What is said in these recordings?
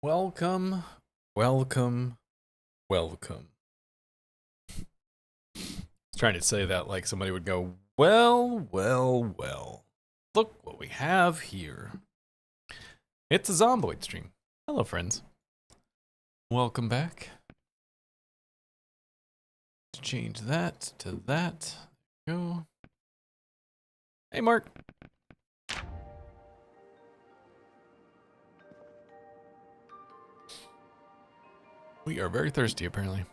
Welcome, welcome, welcome. I was trying to say that like somebody would go, well, well, well. Look what we have here. It's a Zomboid stream. Hello, friends. Welcome back. Change that to that. Go. Hey, Mark. We are very thirsty, apparently.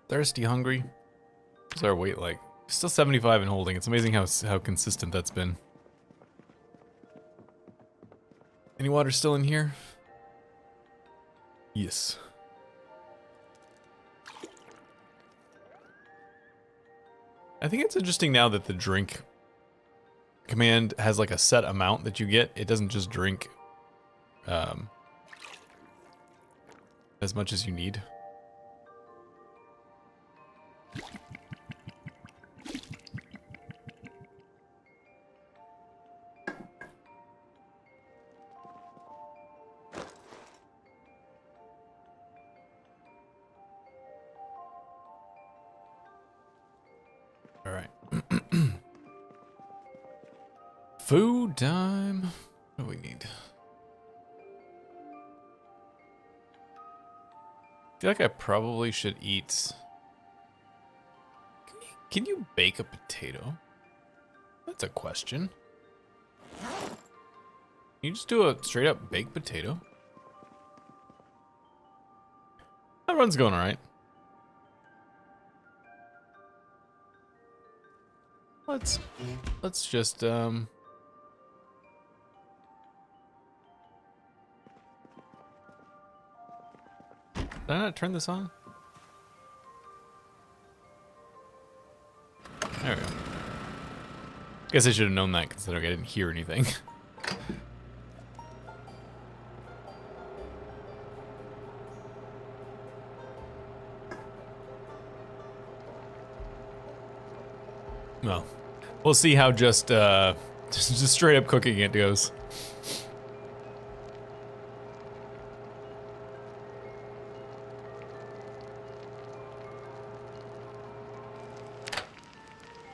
Thirsty, hungry. What's our weight like? Still 75 and holding. It's amazing how consistent that's been. Any water still in here? Yes. I think it's interesting now that the drink command has like a set amount that you get. It doesn't just drink as much as you need. All right. Food time. What do we need? I feel like I probably should eat. Can you bake a potato? That's a question. Can you just do a straight up baked potato? That run's going alright. Let's just Did I not turn this on? There we go. Guess I should have known that considering I didn't hear anything. Well, we'll see how just straight up cooking it goes.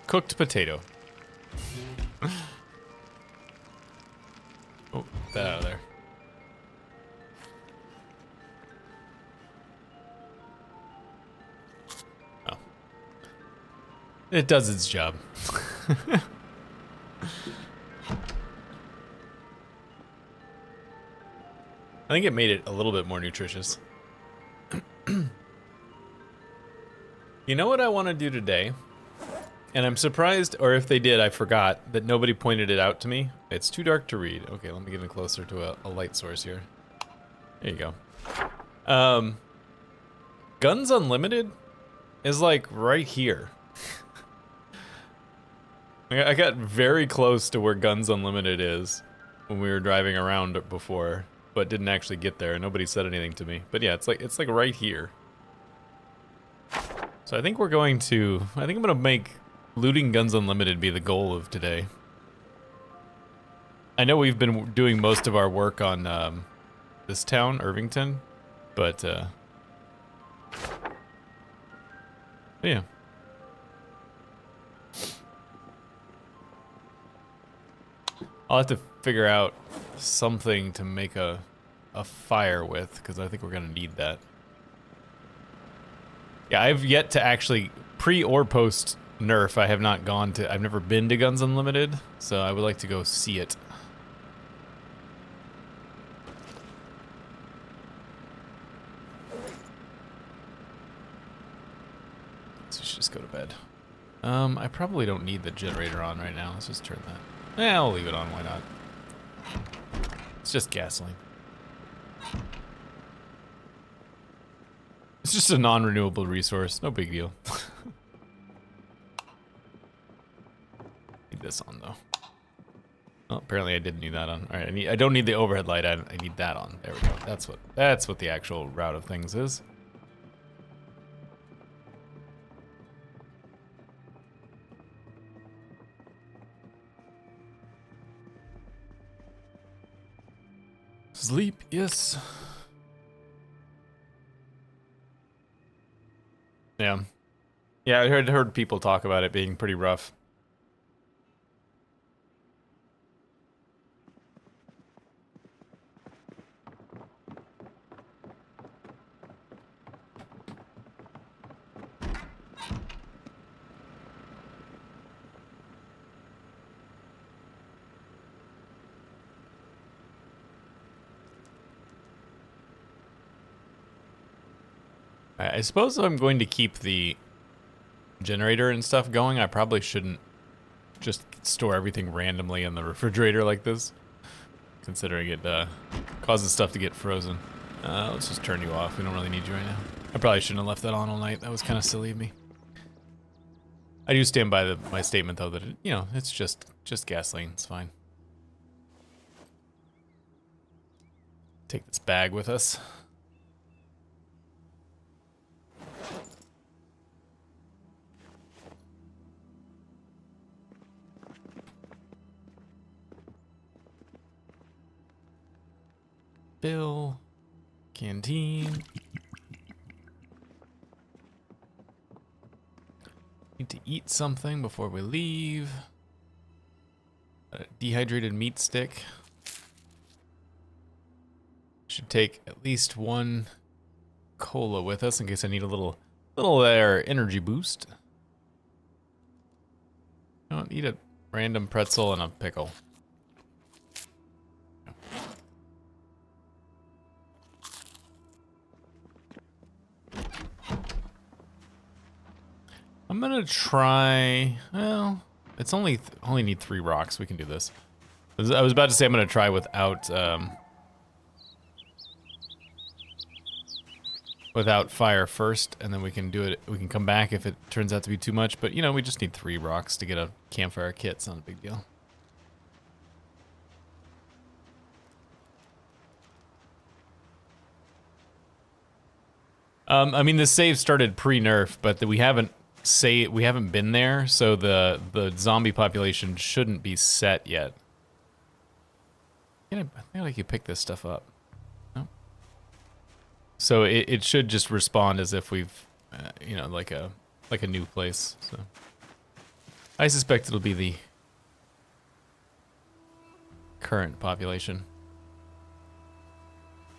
Cooked potato. Oh, that out of there. Oh. It does its job. I think it made it a little bit more nutritious. You know what I want to do today? And I'm surprised, or if they did, I forgot, that nobody pointed it out to me. It's too dark to read. Okay, let me get in closer to a light source here. There you go. Guns Unlimited is like right here. I got very close to where Guns Unlimited is when we were driving around before, but didn't actually get there. Nobody said anything to me. But yeah, it's like right here. So I think I'm gonna make looting Guns Unlimited be the goal of today. I know we've been doing most of our work on this town, Irvington, but yeah. I'll have to figure out something to make a fire with, because I think we're gonna need that. Yeah, I've yet to actually pre or post nerf. I've never been to Guns Unlimited, so I would like to go see it. Let's just go to bed. I probably don't need the generator on right now. Let's just turn that. Yeah, I'll leave it on. Why not? It's just gasoline. It's just a non-renewable resource. No big deal. Need this on though. Oh, apparently I didn't need that on. All right, I don't need the overhead light. I need that on. There we go. That's what the actual route of things is. Sleep, yes. Yeah. Yeah, I heard people talk about it being pretty rough. I suppose if I'm going to keep the generator and stuff going, I probably shouldn't just store everything randomly in the refrigerator like this, considering it causes stuff to get frozen. Let's just turn you off. We don't really need you right now. I probably shouldn't have left that on all night. That was kind of silly of me. I do stand by my statement though that it's just gasoline. It's fine. Take this bag with us. Bill, canteen. Need to eat something before we leave. A dehydrated meat stick. Should take at least one cola with us in case I need a little energy boost. Don't eat a random pretzel and a pickle. I'm gonna try. Well, it's only need 3 rocks. We can do this. I was about to say I'm gonna try without fire first, and then we can do it. We can come back if it turns out to be too much. But we just need 3 rocks to get a campfire kit. It's not a big deal. I mean, the save started pre-nerf, but we haven't been there, so the zombie population shouldn't be set yet. I think I can pick this stuff up. No. So it should just respond as if we've, like a new place. So I suspect it'll be the current population.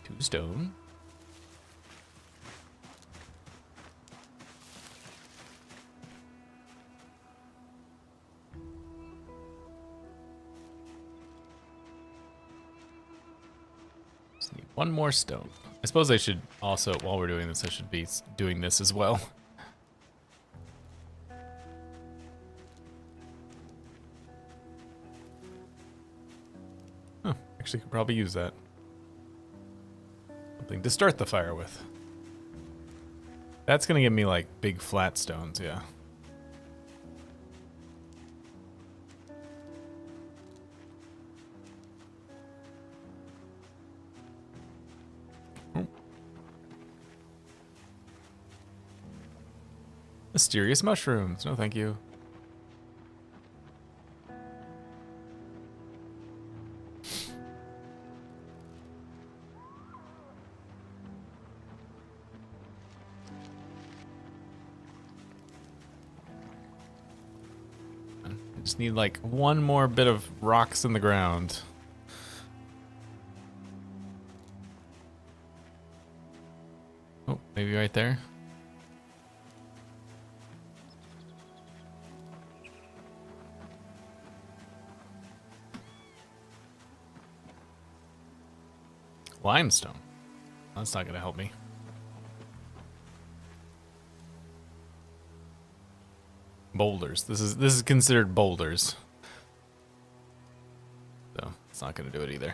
2 stone. Need 1 more stone. I suppose I should also, while we're doing this, I should be doing this as well. Huh, actually could probably use that. Something to start the fire with. That's gonna give me like big flat stones, yeah. Mysterious mushrooms. No, thank you. I just need like 1 more bit of rocks in the ground. Oh, maybe right there. Limestone. That's not gonna help me. Boulders. This is considered boulders. So it's not gonna do it either.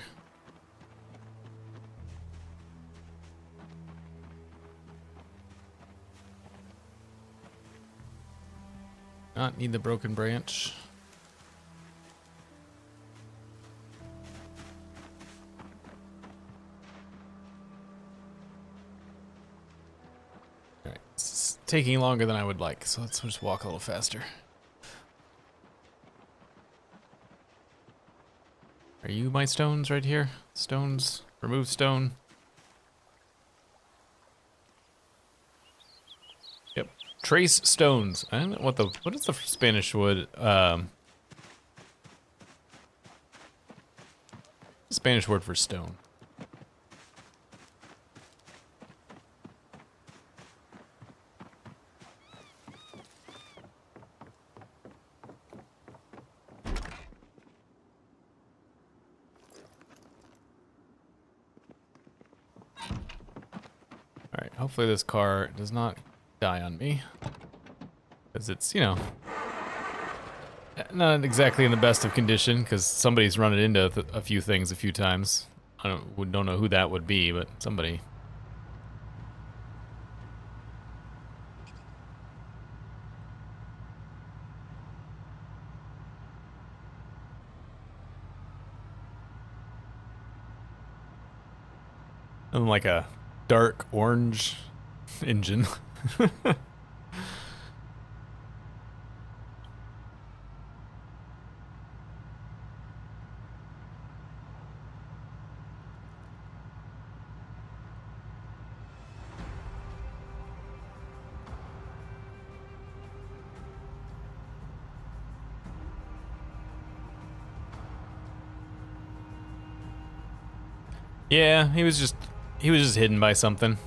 Not need the broken branch. Taking longer than I would like, so let's just walk a little faster. Are you my stones right here? Stones? Remove stone. Yep. Trace stones. I don't know what is the Spanish word? Spanish word for stone. Alright, hopefully this car does not die on me. Because it's, you know, not exactly in the best of condition, because somebody's run it into a few things a few times. I don't know who that would be, but somebody. And like a dark orange engine. Yeah, he was just hidden by something.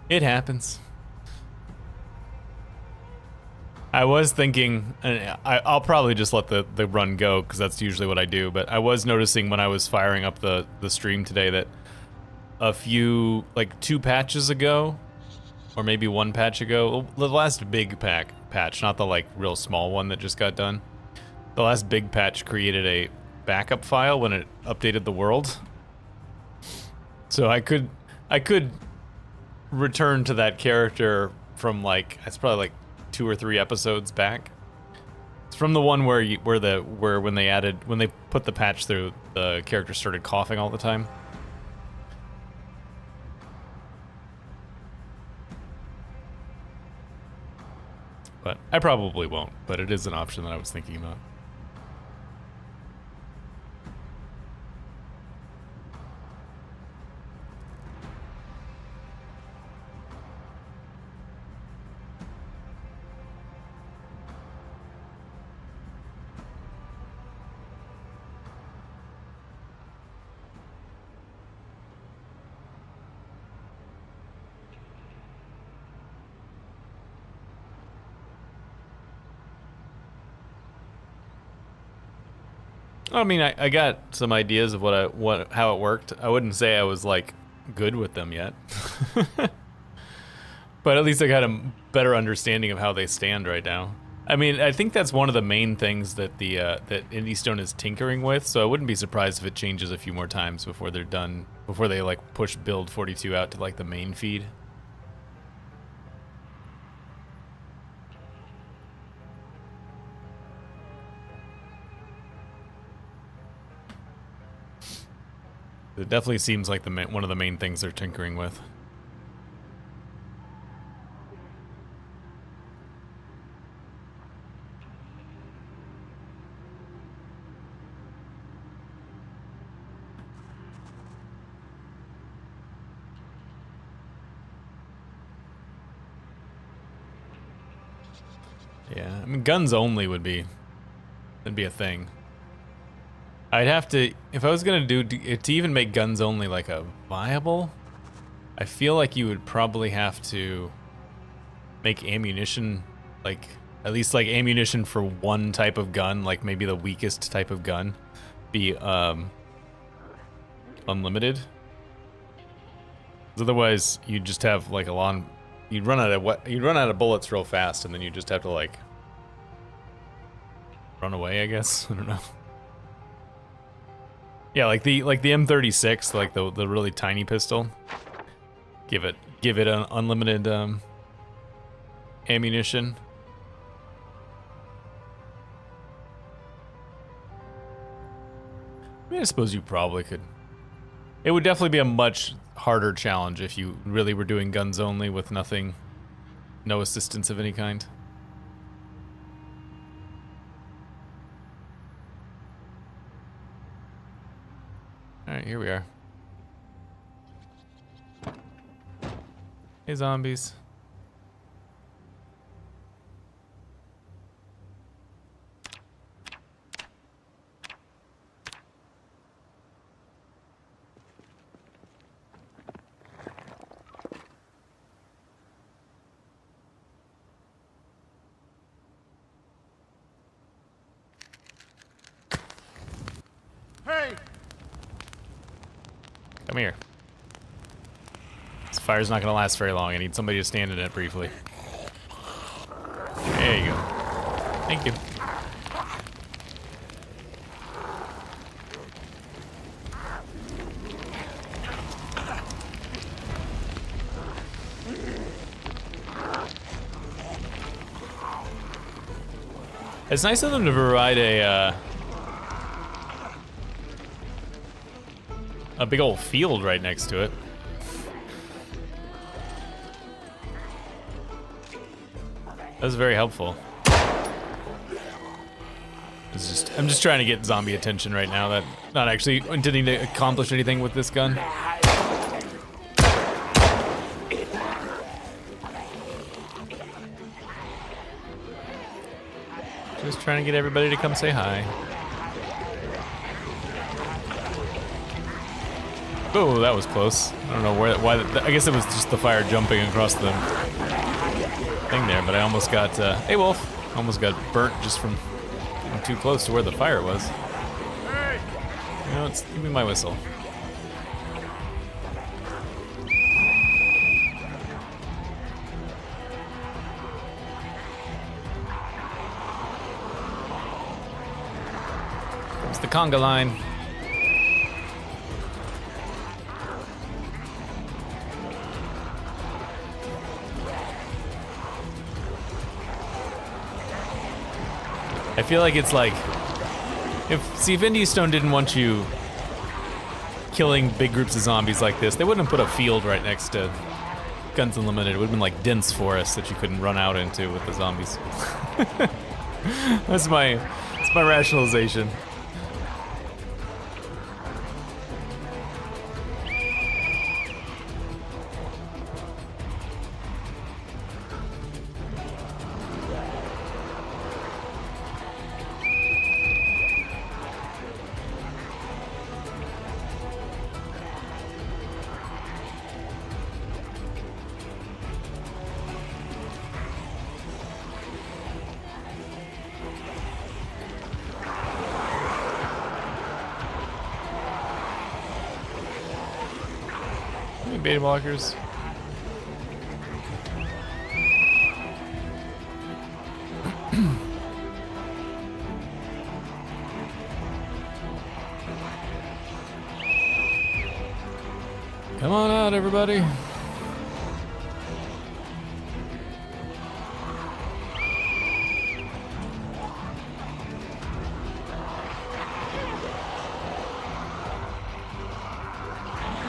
It happens. I was thinking, and I'll probably just let the run go, because that's usually what I do, but I was noticing when I was firing up the stream today that a few, like 2 patches ago, or maybe 1 patch ago, the last big patch, not the like real small one that just got done, the last big patch created a backup file when it updated the world. So I could return to that character from like, it's probably like 2 or 3 episodes back. It's from the one where when they put the patch through, the character started coughing all the time. But I probably won't, but it is an option that I was thinking about. I mean, I got some ideas of how it worked. I wouldn't say I was like good with them yet, but at least I got a better understanding of how they stand right now. I mean, I think that's one of the main things that that IndieStone is tinkering with. So I wouldn't be surprised if it changes a few more times before they're done, before they like push build 42 out to like the main feed. It definitely seems like one of the main things they're tinkering with. Yeah, I mean, guns only would be a thing. I'd have to, if I was gonna to even make guns only like a viable, I feel like you would probably have to make ammunition, like at least like ammunition for one type of gun, like maybe the weakest type of gun, be unlimited. 'Cause otherwise, you'd just have like you'd run out of bullets real fast, and then you just have to like run away, I guess. I don't know. Yeah, like the M36, like the really tiny pistol. Give it an unlimited ammunition. I mean, I suppose you probably could. It would definitely be a much harder challenge if you really were doing guns only with no assistance of any kind. Alright, here we are. Hey, zombies. Hey! Come here. This fire's not gonna last very long. I need somebody to stand in it briefly. There you go. Thank you. It's nice of them to provide a big old field right next to it. That was very helpful. I'm just trying to get zombie attention right now. That not actually intending to accomplish anything with this gun. Just trying to get everybody to come say hi. Oh, that was close. I don't know why. I guess it was just the fire jumping across the thing there, but I almost got. Hey, Wolf! Almost got burnt just from getting too close to where the fire was. Hey! You know, give me my whistle. It's the conga line. I feel like it's like, if Indie Stone didn't want you killing big groups of zombies like this, they wouldn't have put a field right next to Guns Unlimited. It would have been like dense forest that you couldn't run out into with the zombies. That's my rationalization. Beta blockers. Come on out, everybody.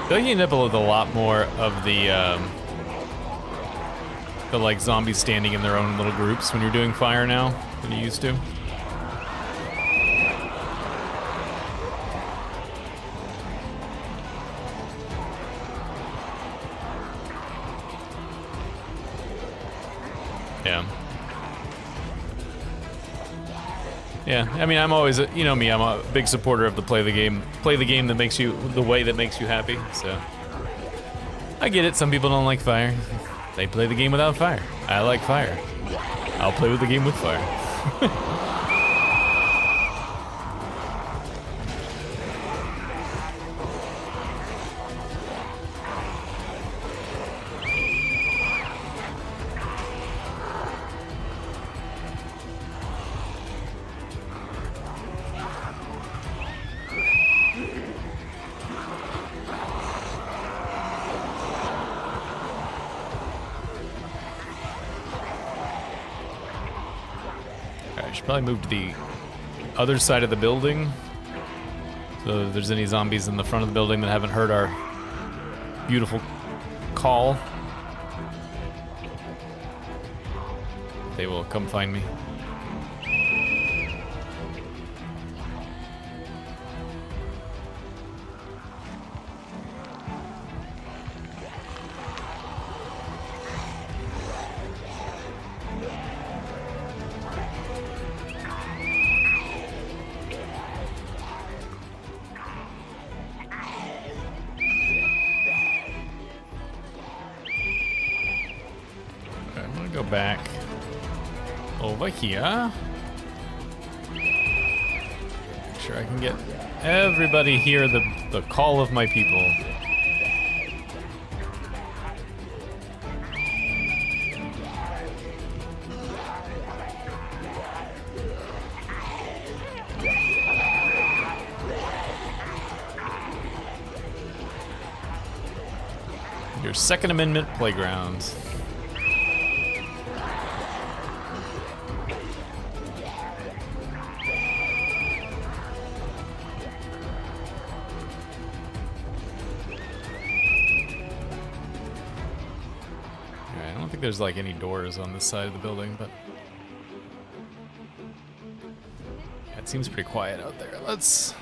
I feel like you end up with a lot more of the like zombies standing in their own little groups when you're doing fire now than you used to. Yeah. Yeah, I mean, I'm always, you know me, I'm a big supporter of the play the game that makes you, the way that makes you happy, so. I get it, some people don't like fire. They play the game without fire. I like fire. I'll play with the game with fire. I should probably move to the other side of the building. So if there's any zombies in the front of the building that haven't heard our beautiful call, they will come find me. back over here. Make sure I can get everybody hear the call of my people. Your Second Amendment playground. I don't think there's like any doors on this side of the building, but yeah, it seems pretty quiet out there. Let's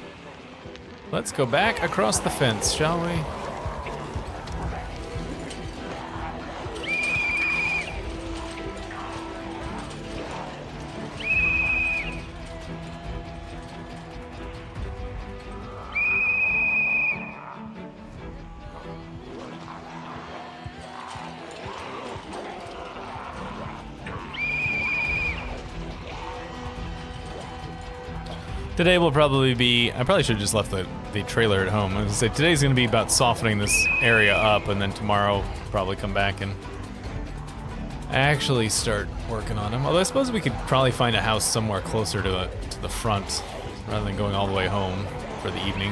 go back across the fence, shall we? Today will probably be, I probably should have just left the trailer at home. I was gonna say, today's gonna be about softening this area up, and then tomorrow probably come back and actually start working on them. Although I suppose we could probably find a house somewhere closer to the front, rather than going all the way home for the evening.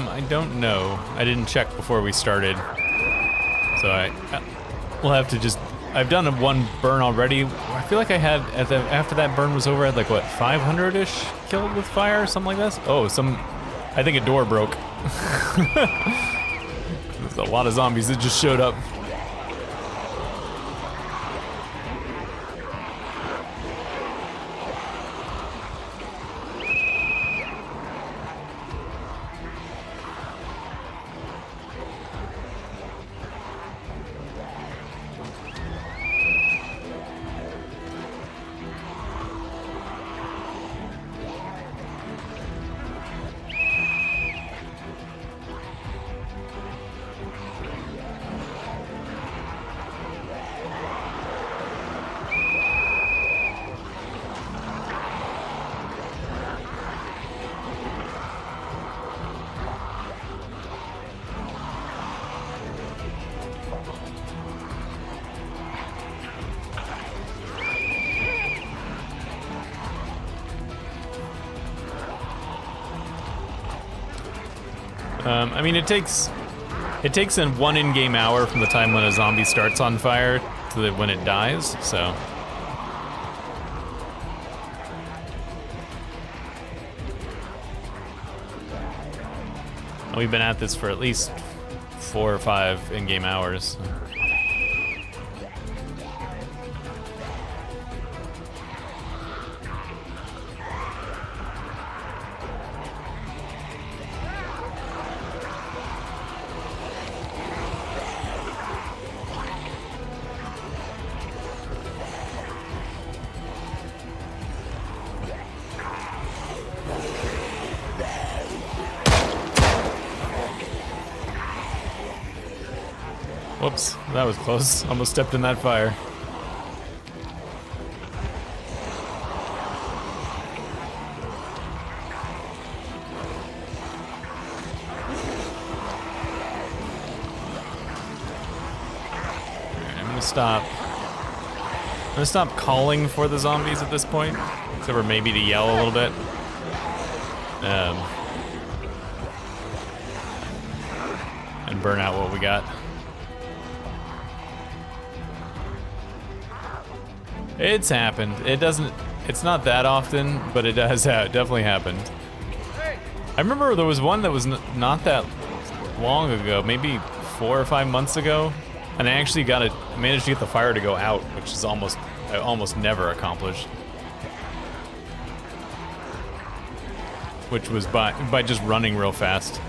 I don't know. I didn't check before we started, so we'll have to just. I've done one burn already. I feel like I had after that burn was over, I had like what 500-ish killed with fire, or something like this. Oh, I think a door broke. There's a lot of zombies that just showed up. I mean, it takes in one in-game hour from the time when a zombie starts on fire to when it dies, so. We've been at this for at least 4 or 5 in-game hours. Whoops, that was close. Almost stepped in that fire. Alright, I'm gonna stop calling for the zombies at this point, except for maybe to yell a little bit. And burn out what we got. It's happened. It's not that often, but it has definitely happened. I remember there was one that was not that long ago, maybe 4 or 5 months ago, and I actually managed to get the fire to go out, which is almost never accomplished. Which was by just running real fast.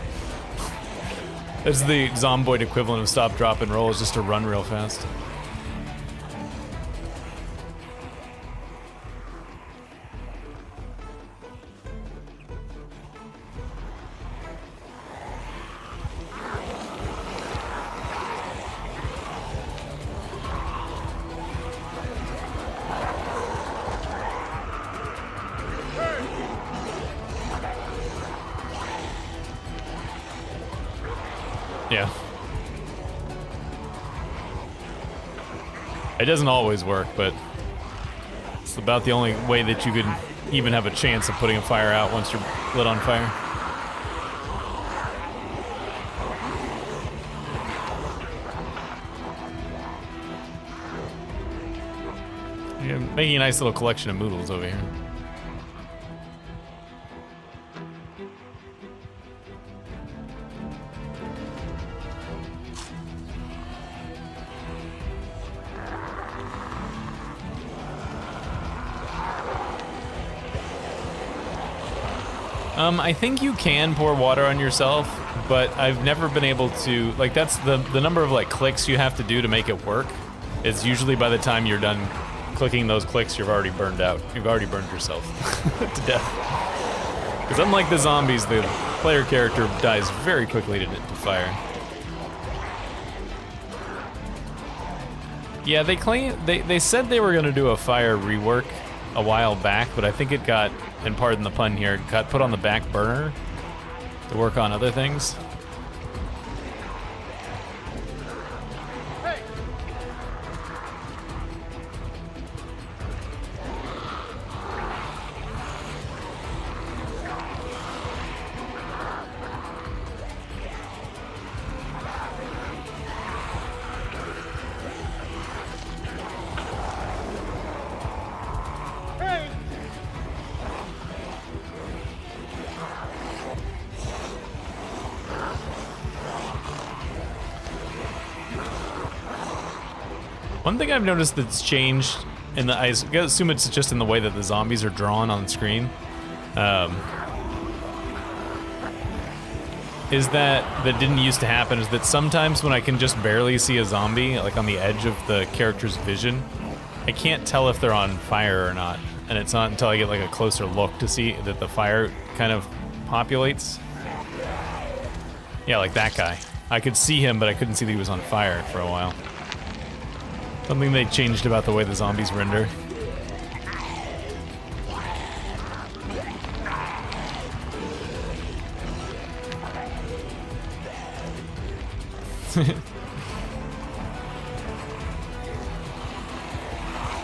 That's the Zomboid equivalent of stop, drop, and roll, is just to run real fast. Yeah. It doesn't always work, but it's about the only way that you could even have a chance of putting a fire out once you're lit on fire. You're making a nice little collection of moodles over here. I think you can pour water on yourself, but I've never been able to, like, that's the number of, like, clicks you have to do to make it work. It's usually by the time you're done clicking those clicks, you've already burned out. You've already burned yourself to death. Because unlike the zombies, the player character dies very quickly to fire. Yeah, they said they were going to do a fire rework a while back, but I think it got, and pardon the pun here, got put on the back burner to work on other things. Hey! Hey! One thing I've noticed that's changed in the, I assume it's just in the way that the zombies are drawn on screen, is that didn't used to happen, is that sometimes when I can just barely see a zombie, like on the edge of the character's vision, I can't tell if they're on fire or not. And it's not until I get like a closer look to see that the fire kind of populates. Yeah, like that guy. I could see him, but I couldn't see that he was on fire for a while. Something they changed about the way the zombies render.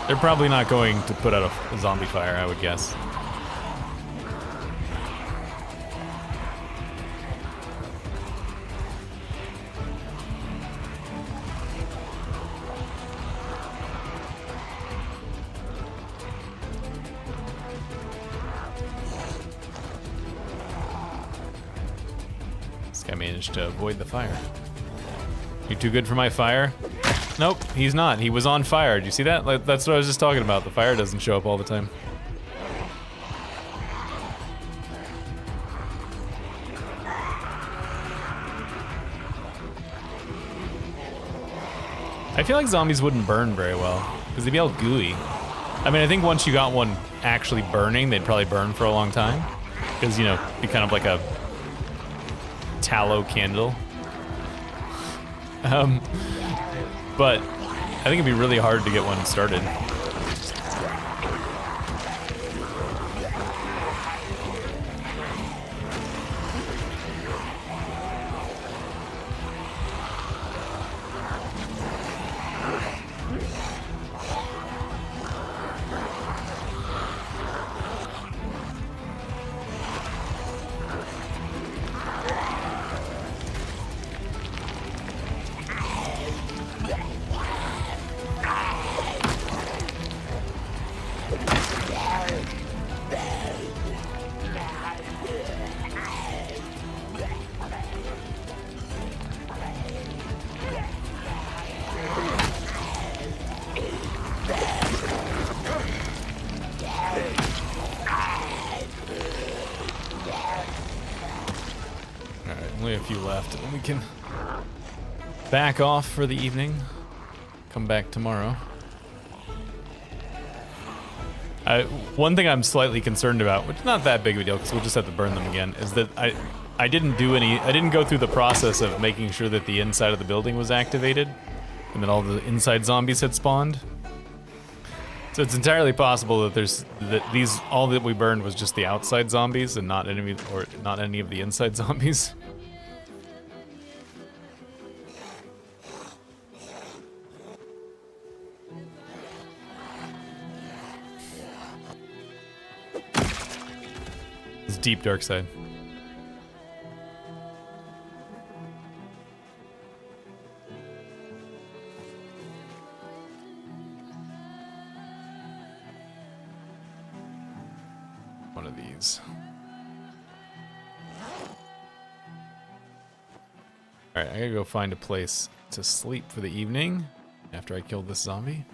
They're probably not going to put out a zombie fire, I would guess. This guy managed to avoid the fire. You too good for my fire? Nope, he's not. He was on fire. Did you see that? Like, that's what I was just talking about. The fire doesn't show up all the time. I feel like zombies wouldn't burn very well, because they'd be all gooey. I mean, I think once you got one actually burning, they'd probably burn for a long time. Because, you know, be kind of like a tallow candle. But I think it'd be really hard to get one started. Only a few left, and we can back off for the evening. Come back tomorrow. One thing I'm slightly concerned about, which is not that big of a deal because we'll just have to burn them again, is that I didn't go through the process of making sure that the inside of the building was activated and that all the inside zombies had spawned. So it's entirely possible that all that we burned was just the outside zombies and not any of the inside zombies. It's deep dark side. One of these. Alright, I gotta go find a place to sleep for the evening after I kill this zombie.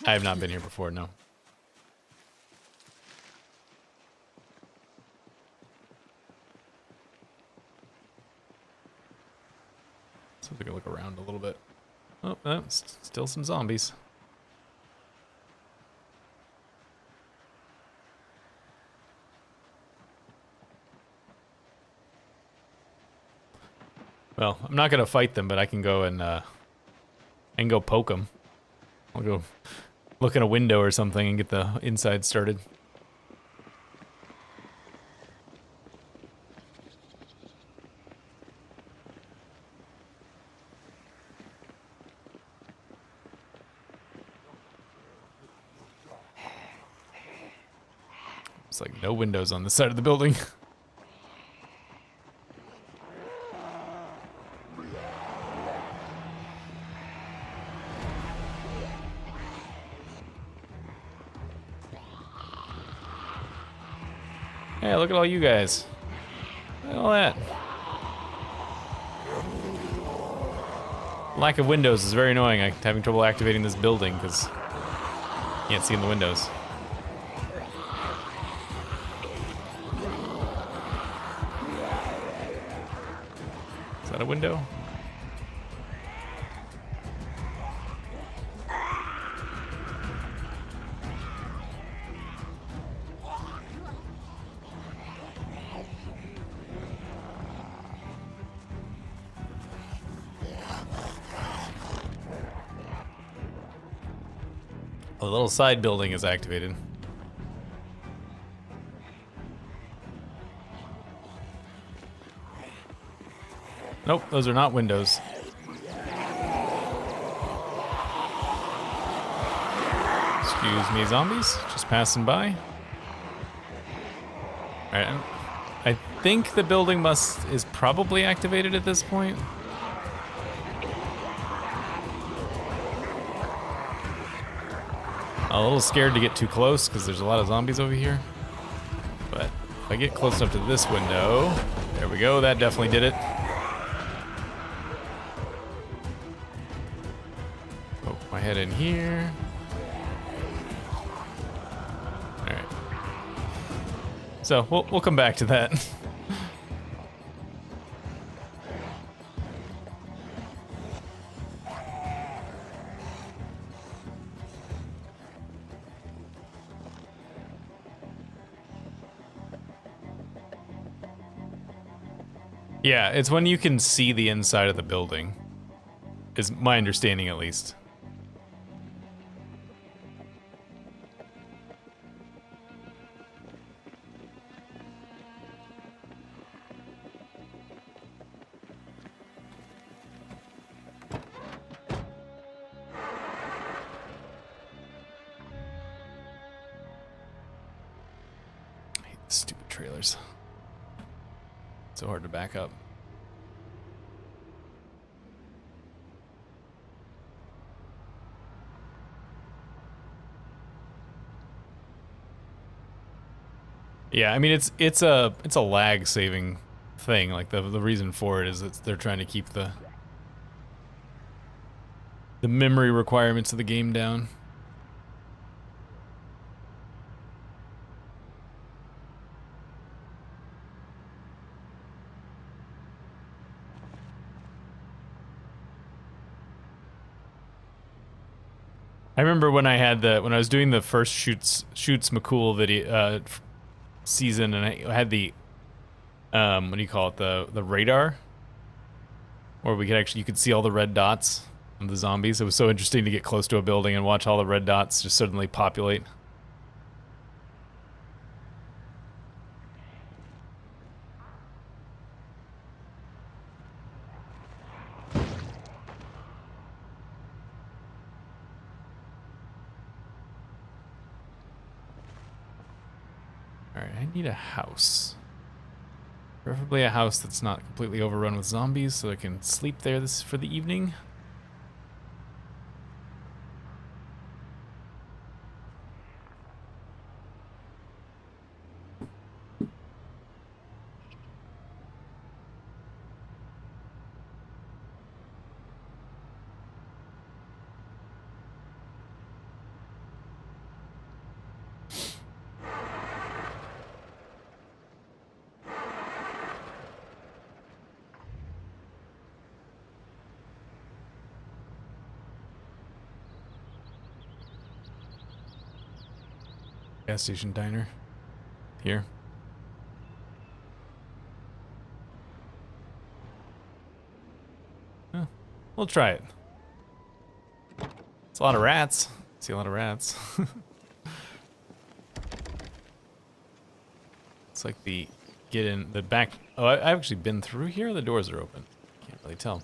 I have not been here before, no. So we can look around a little bit. Oh, still some zombies. Well, I'm not gonna fight them, but I can go and go poke them. I'll go look in a window or something and get the inside started. It's like no windows on this side of the building. Hey, look at all you guys. Look at all that. Lack of windows is very annoying. I'm having trouble activating this building because you can't see in the windows. Is that a window? A little side building is activated. Nope, those are not windows. Excuse me, zombies. Just passing by. Alright, I think the building is probably activated at this point. I'm a little scared to get too close because there's a lot of zombies over here. But if I get close enough to this window, there we go, that definitely did it. Poke my head in here. Alright. So we'll come back to that. Yeah, it's when you can see the inside of the building, is my understanding at least. I hate the stupid trailers. So hard to back up. Yeah, I mean it's a lag saving thing. Like the reason for it is that they're trying to keep the memory requirements of the game down. I remember when when I was doing the first shoots McCool video season, and I had the what do you call it, the radar, where you could see all the red dots of the zombies. It was so interesting to get close to a building and watch all the red dots just suddenly populate. Alright, I need a house. Preferably a house that's not completely overrun with zombies so I can sleep there for the evening. Gas station diner. Here. Huh. We'll try it. It's a lot of rats. See a lot of rats. It's like the get in the back. Oh, I've actually been through here. The doors are open. Can't really tell.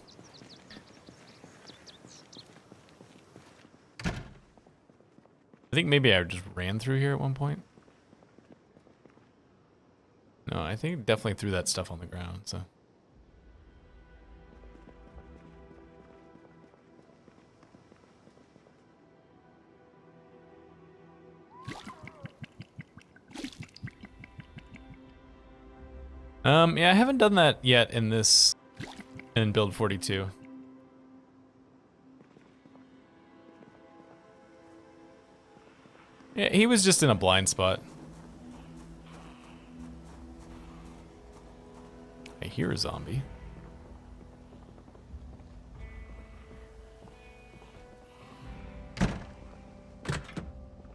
I think maybe I just ran through here at one point. No, I think definitely threw that stuff on the ground, so. Yeah, I haven't done that yet in build 42. Yeah, he was just in a blind spot. I hear a zombie.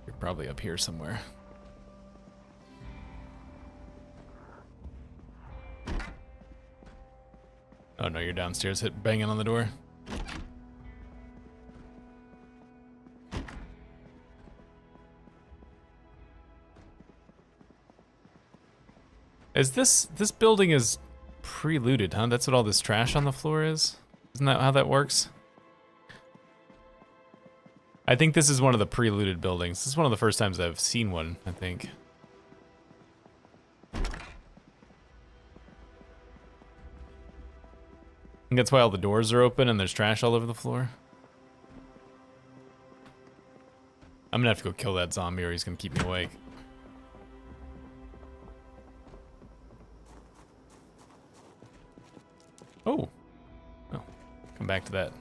You're probably up here somewhere. Oh no, you're downstairs banging on the door. This building is pre-looted, huh? That's what all this trash on the floor is? Isn't that how that works? I think this is one of the pre-looted buildings. This is one of the first times I've seen one, I think. I think that's why all the doors are open and there's trash all over the floor. I'm gonna have to go kill that zombie or he's gonna keep me awake. Oh. Oh. Come back to that.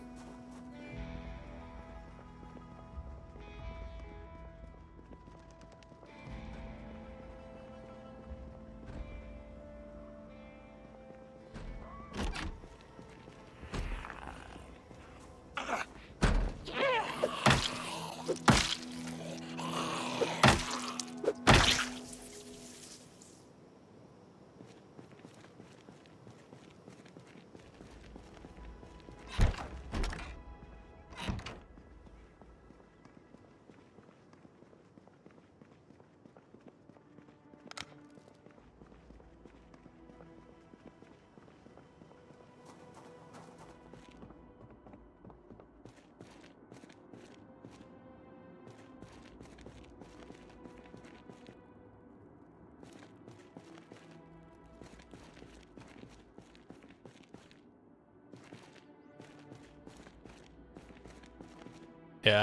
Yeah,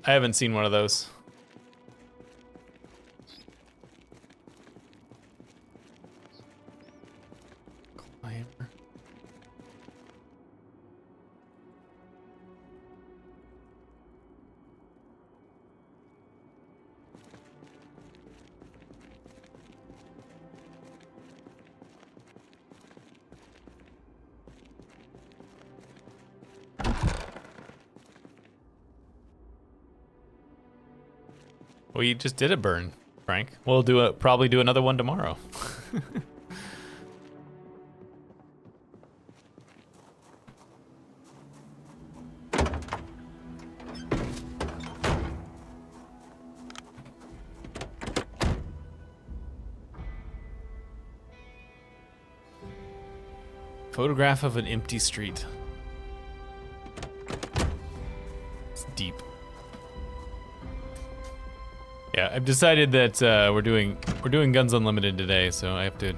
I haven't seen one of those. Climber. We just did a burn, Frank. We'll probably do another one tomorrow. Photograph of an empty street. It's deep. Yeah, I've decided that we're doing Guns Unlimited today, so I have to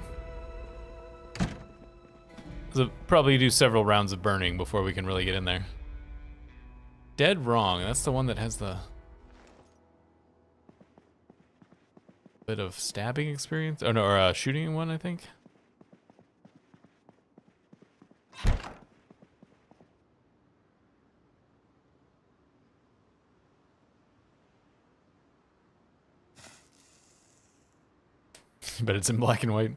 probably do several rounds of burning before we can really get in there. Dead Wrong, that's the one that has the bit of stabbing experience. Oh no, or shooting one, I think. But it's in black and white.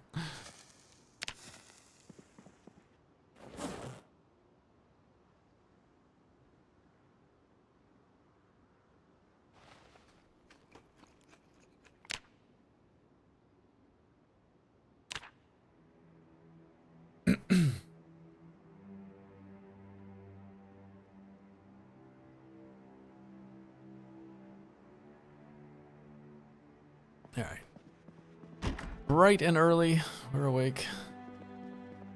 All right. Bright and early, we're awake.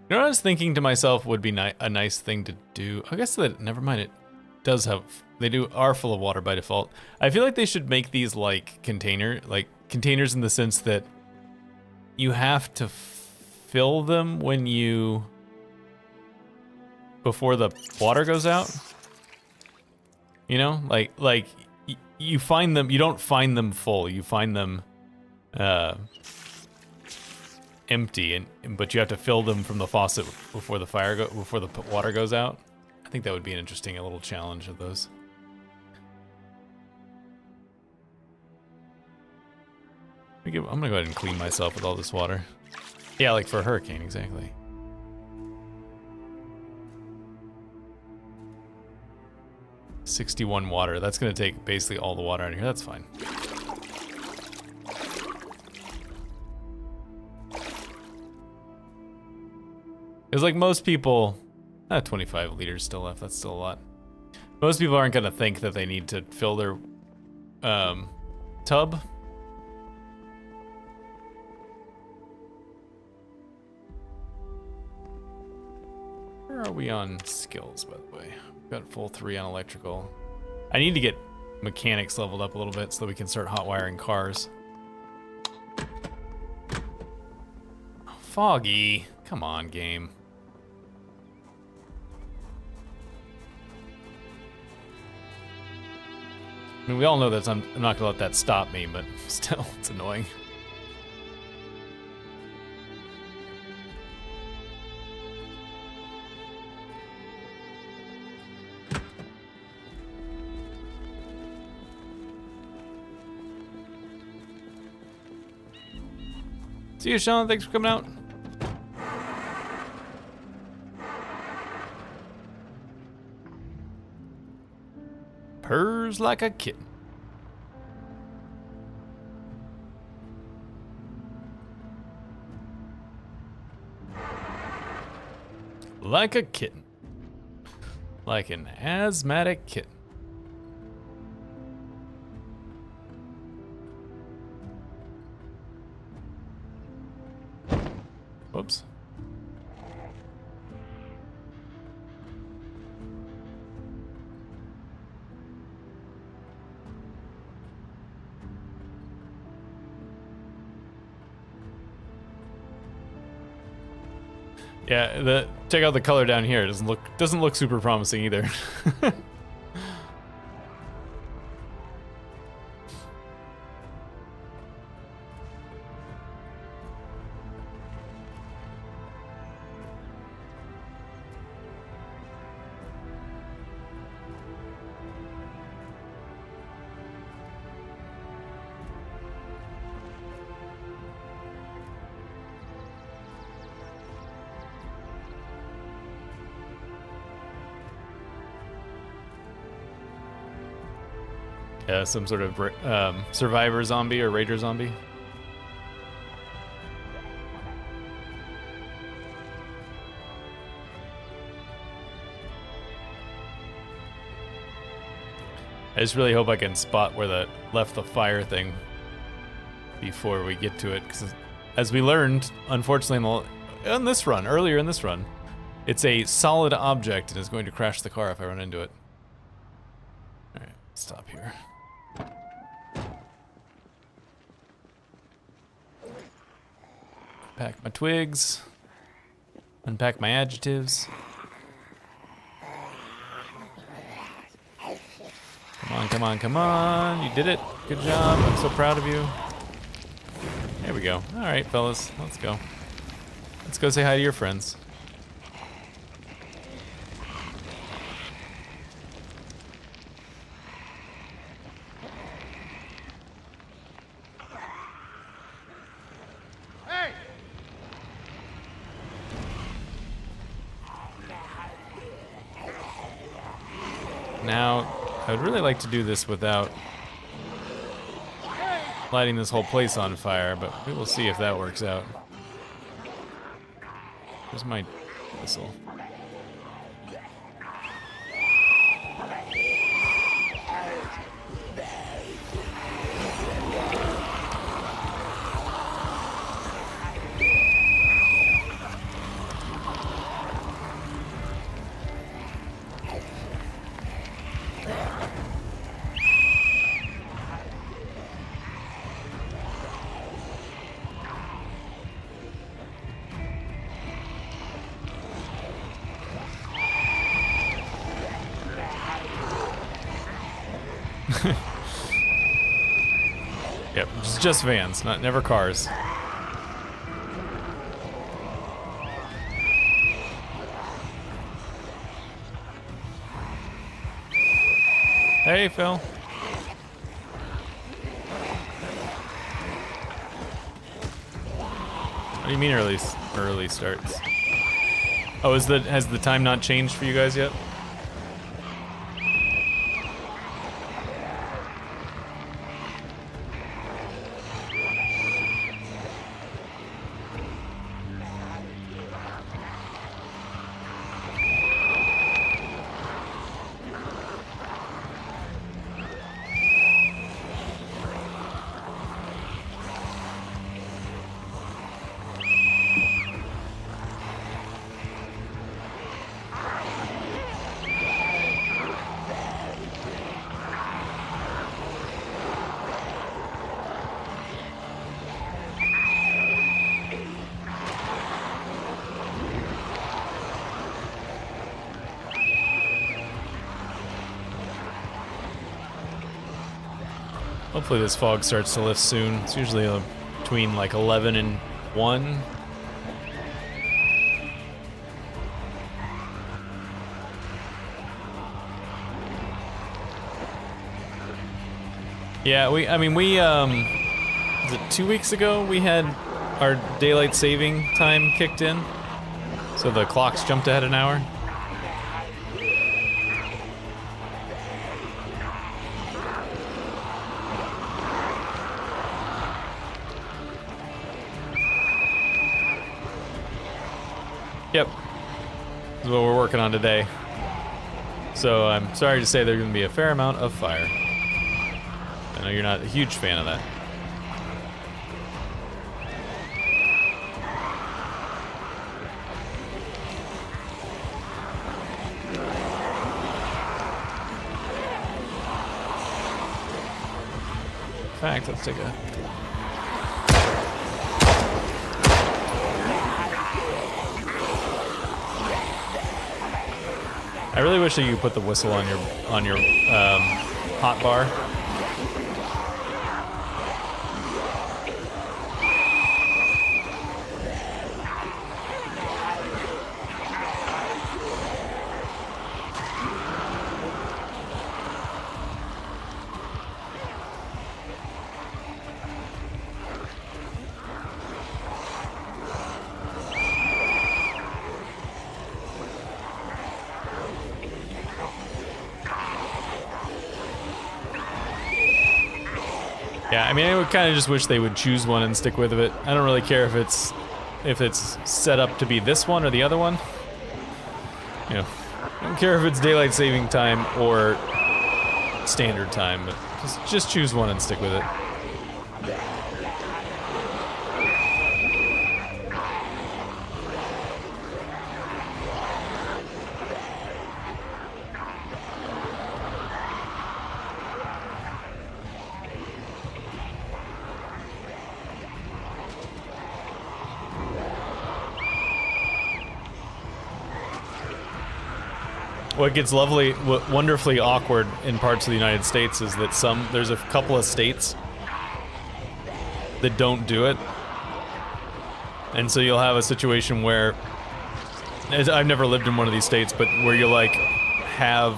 You know what I was thinking to myself would be a nice thing to do? I guess that, never mind, it does have, are full of water by default. I feel like they should make these like containers in the sense that you have to fill them before the water goes out. You know, like you find them, you don't find them full, you find them, empty, but you have to fill them from the faucet before the water goes out. I think that would be an interesting little challenge of those. I'm gonna go ahead and clean myself with all this water. Yeah, like for a hurricane, exactly. $61 water. That's gonna take basically all the water out of here. That's fine. It's like most people, 25 liters still left, that's still a lot. Most people aren't gonna think that they need to fill their tub. Where are we on skills, by the way? We've got full 3 on electrical. I need to get mechanics leveled up a little bit so that we can start hot wiring cars. Foggy, come on, game. I mean, we all know that I'm not gonna let that stop me, but still, it's annoying. See you, Sean. Thanks for coming out. Purrs like a kitten. Like a kitten. Like an asthmatic kitten. Whoops. Yeah, check out the color down here. It doesn't look super promising either. some sort of survivor zombie or raider zombie. I just really hope I can spot where the left the fire thing before we get to it, because as we learned, unfortunately, earlier in this run, it's a solid object and is going to crash the car if I run into it. All right, stop here. Pack my twigs, unpack my adjectives. Come on, come on, come on. You did it. Good job. I'm so proud of you. There we go. All right, fellas. Let's go. Let's go say hi to your friends. Hey! Now, I would really like to do this without lighting this whole place on fire, but we will see if that works out. Where's my whistle? Yep, just vans, never cars. Hey, Phil. What do you mean early starts? Oh, has the time not changed for you guys yet? Hopefully this fog starts to lift soon. It's usually between like 11 and 1. Yeah, we was it 2 weeks ago we had our daylight saving time kicked in? So the clocks jumped ahead an hour? Yep. This is what we're working on today. So I'm sorry to say there's going to be a fair amount of fire. I know you're not a huge fan of that. In fact, let's take a... I really wish that you could put the whistle on your hot bar. Yeah, I mean, I would kind of just wish they would choose one and stick with it. I don't really care if it's set up to be this one or the other one. You know, I don't care if it's daylight saving time or standard time, but just choose one and stick with it. What gets wonderfully awkward in parts of the United States is that there's a couple of states that don't do it. And so you'll have a situation where, I've never lived in one of these states, but where you like have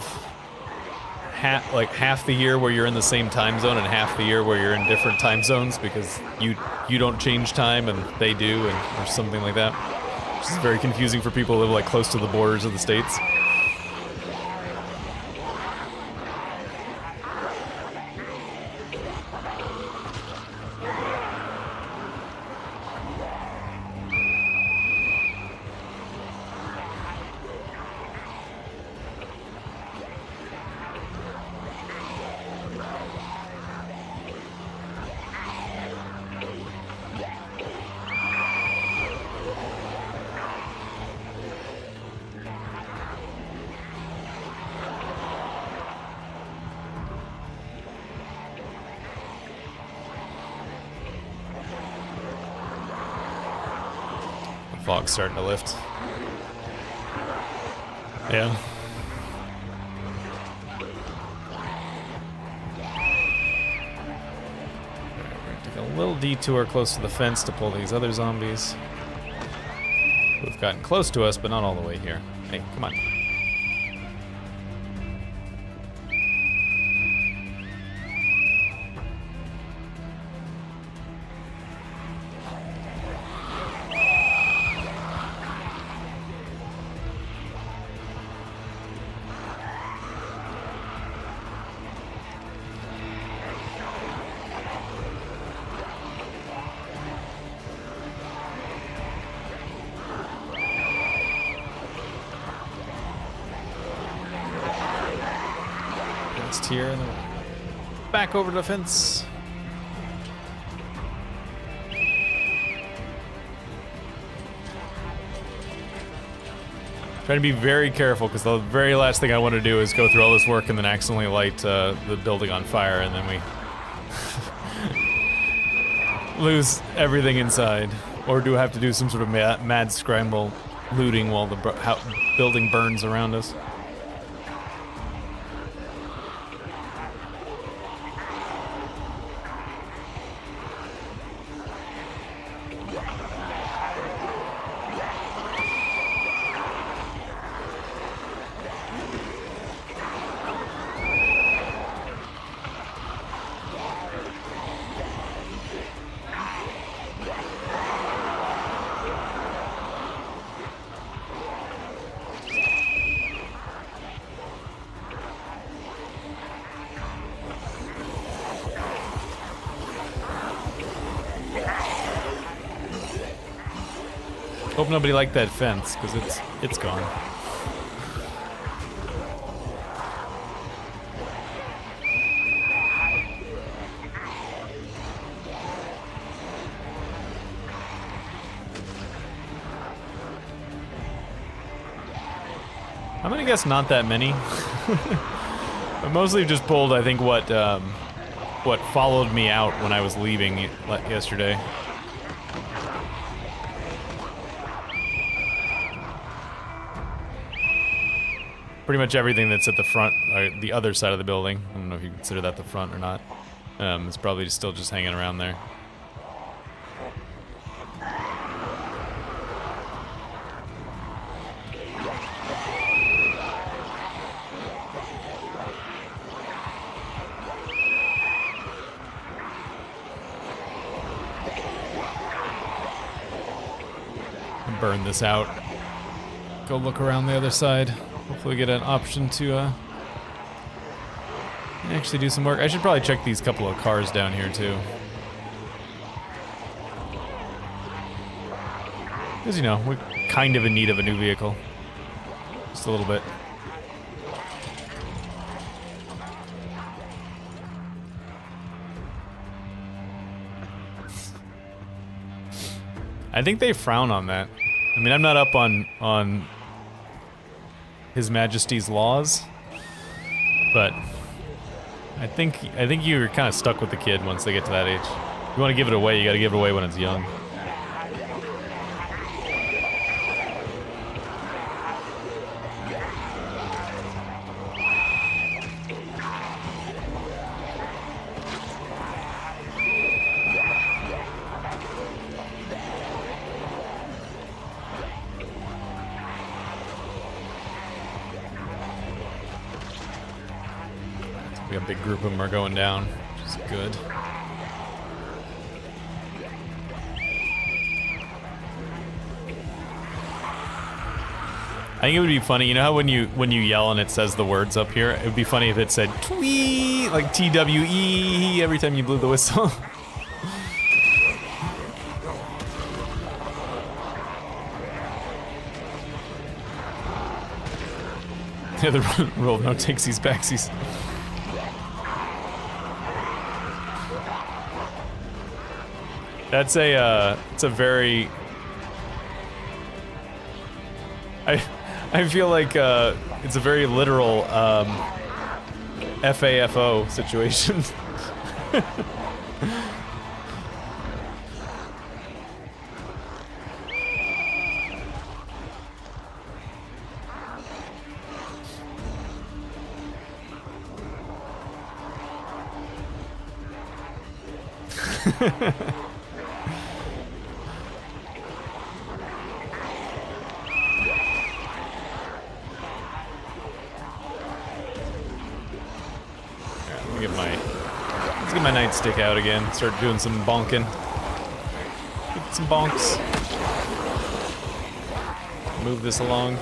half the year where you're in the same time zone and half the year where you're in different time zones because you don't change time and they do, or something like that. Which is very confusing for people who live like close to the borders of the states. Fog's starting to lift. Yeah. Take a little detour close to the fence to pull these other zombies who've gotten close to us, but not all the way here. Hey, come on. Here and then back over to the fence. Try to be very careful because the very last thing I want to do is go through all this work and then accidentally light the building on fire and then we lose everything inside. Or do have to do some sort of mad scramble looting while the building burns around us. Hope nobody liked that fence, because it's gone. I'm gonna guess not that many. I mostly just pulled, I think, what followed me out when I was leaving yesterday. Pretty much everything that's at the front, or the other side of the building. I don't know if you consider that the front or not. It's probably still just hanging around there. Burn this out. Go look around the other side. Hopefully get an option to Actually do some work. I should probably check these couple of cars down here too. Because, you know, we're kind of in need of a new vehicle. Just a little bit. I think they frown on that. I mean, I'm not up on His Majesty's laws, but I think you're kind of stuck with the kid once they get to that age. If you want to give it away, you got to give it away when it's young. We got a big group of them are going down, which is good. I think it would be funny, you know how when you yell and it says the words up here? It would be funny if it said twee, like TWE every time you blew the whistle. Yeah, the roll no takesies backsies. That's it's a very... I feel like it's a very literal FAFO situation. Let's get my nightstick out again. Start doing some bonking. Get some bonks. Move this along.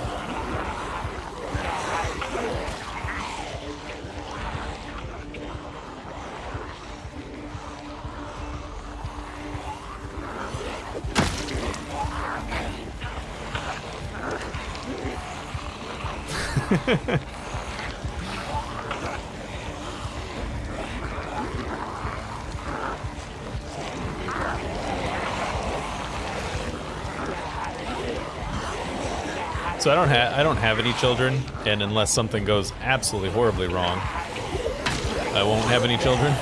So I don't have any children, and unless something goes absolutely horribly wrong, I won't have any children.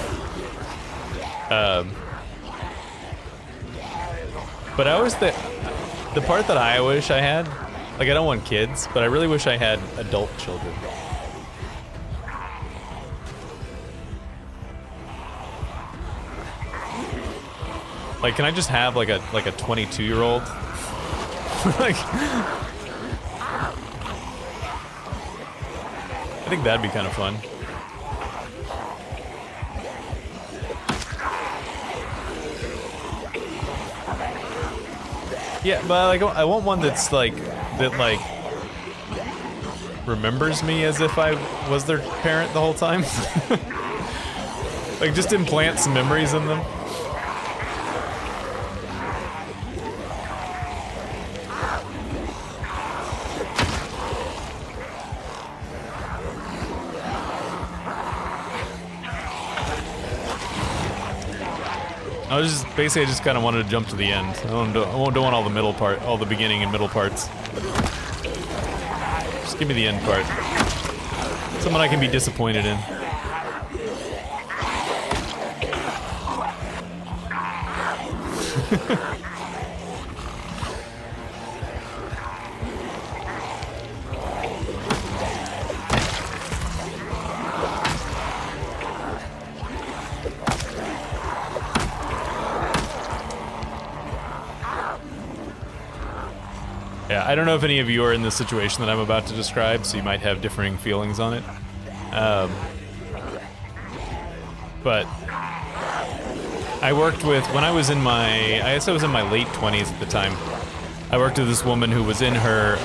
But I always the part that I wish I had, like I don't want kids, but I really wish I had adult children. Like, can I just have like a 22-year-old? Like, I think that'd be kind of fun. Yeah, but like I want one that's like remembers me as if I was their parent the whole time. Like just implant some memories in them. I just kind of wanted to jump to the end. I don't want all the middle part, all the beginning and middle parts. Just give me the end part. Someone I can be disappointed in. Yeah, I don't know if any of you are in the situation that I'm about to describe, so you might have differing feelings on it. But I worked with, when I was in my, I guess I was in my late 20s at the time, I worked with this woman who was in her,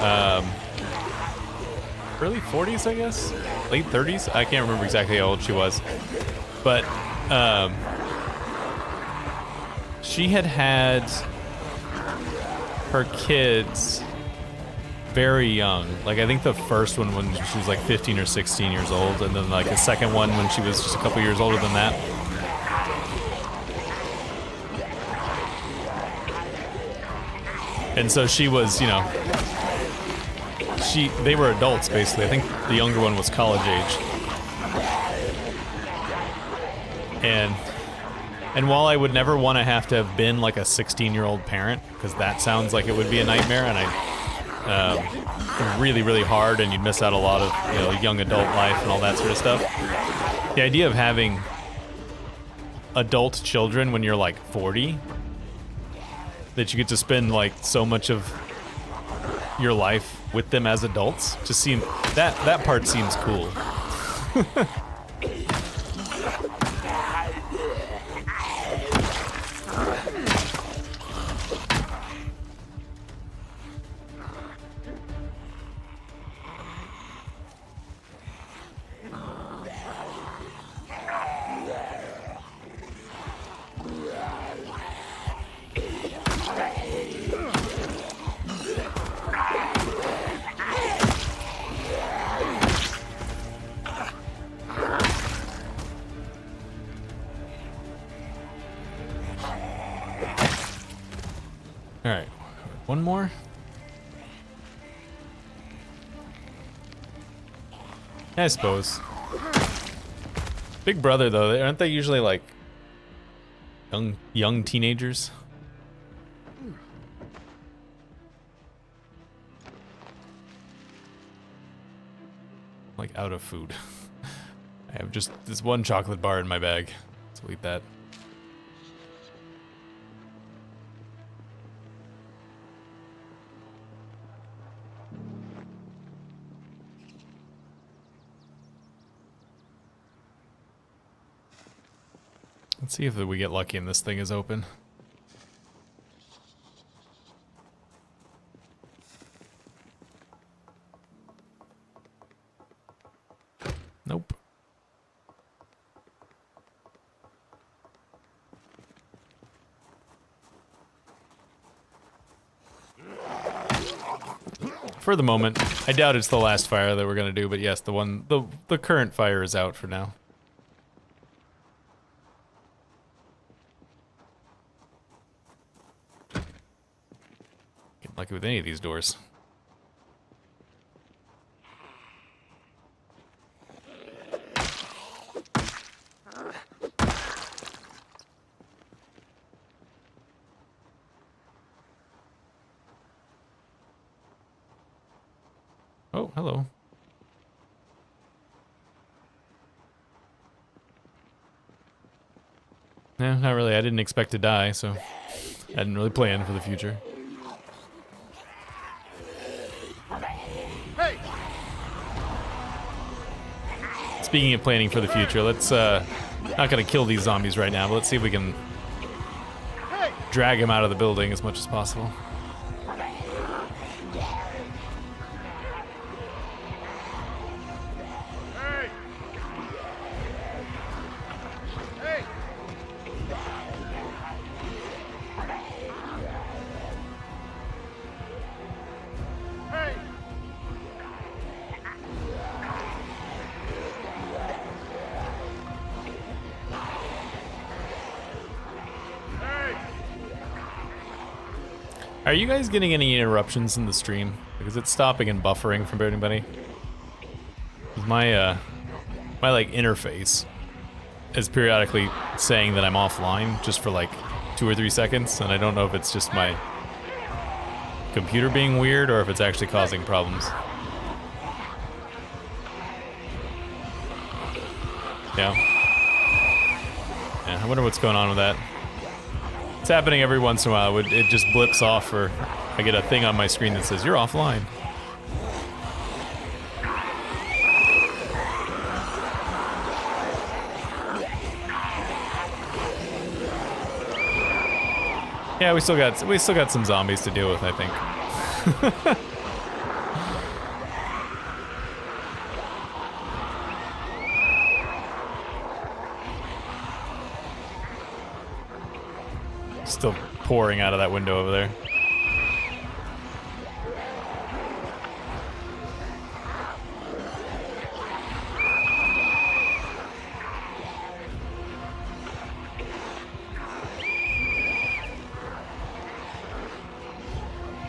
early 40s, I guess? Late 30s? I can't remember exactly how old she was. But she had her kids very young. Like, I think the first one when she was like 15 or 16 years old, and then like the second one when she was just a couple years older than that. And so she was, you know, they were adults basically. I think the younger one was college age. And while I would never want to have been like a 16-year-old parent, because that sounds like it would be a nightmare, and really, really hard, and you'd miss out a lot of, you know, young adult life and all that sort of stuff. The idea of having adult children when you're like 40, that you get to spend like so much of your life with them as adults, just seems that part seems cool. Alright, one more? I suppose. Big Brother, though, aren't they usually like young teenagers? Like out of food. I have just this one chocolate bar in my bag, so I'll eat that. Let's see if we get lucky and this thing is open. Nope. For the moment, I doubt it's the last fire that we're gonna do, but yes, the current fire is out for now. Lucky with any of these doors. Oh, hello. No, not really. I didn't expect to die, so I didn't really plan for the future. Speaking of planning for the future, let's, not gonna kill these zombies right now, but let's see if we can drag them out of the building as much as possible. Are you guys getting any interruptions in the stream? Because it's stopping and buffering from anybody. My my like interface is periodically saying that I'm offline just for like 2 or 3 seconds, and I don't know if it's just my computer being weird or if it's actually causing problems. Yeah. Yeah, I wonder what's going on with that. It's happening every once in a while. It just blips off, or I get a thing on my screen that says, "You're offline." Yeah, we still got some zombies to deal with, I think. Still pouring out of that window over there.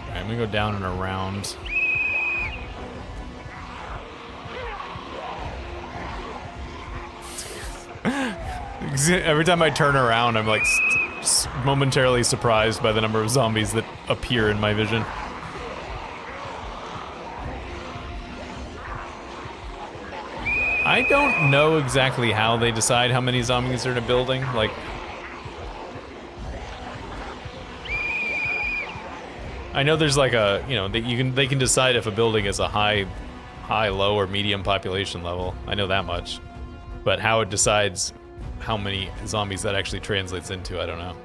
Alright, I'm gonna go down and around. Every time I turn around, I'm like momentarily surprised by the number of zombies that appear in my vision. I don't know exactly how they decide how many zombies are in a building. Like, I know there's like a, you know, they can decide if a building is a high, low, or medium population level. I know that much, but how it decides how many zombies that actually translates into, I don't know.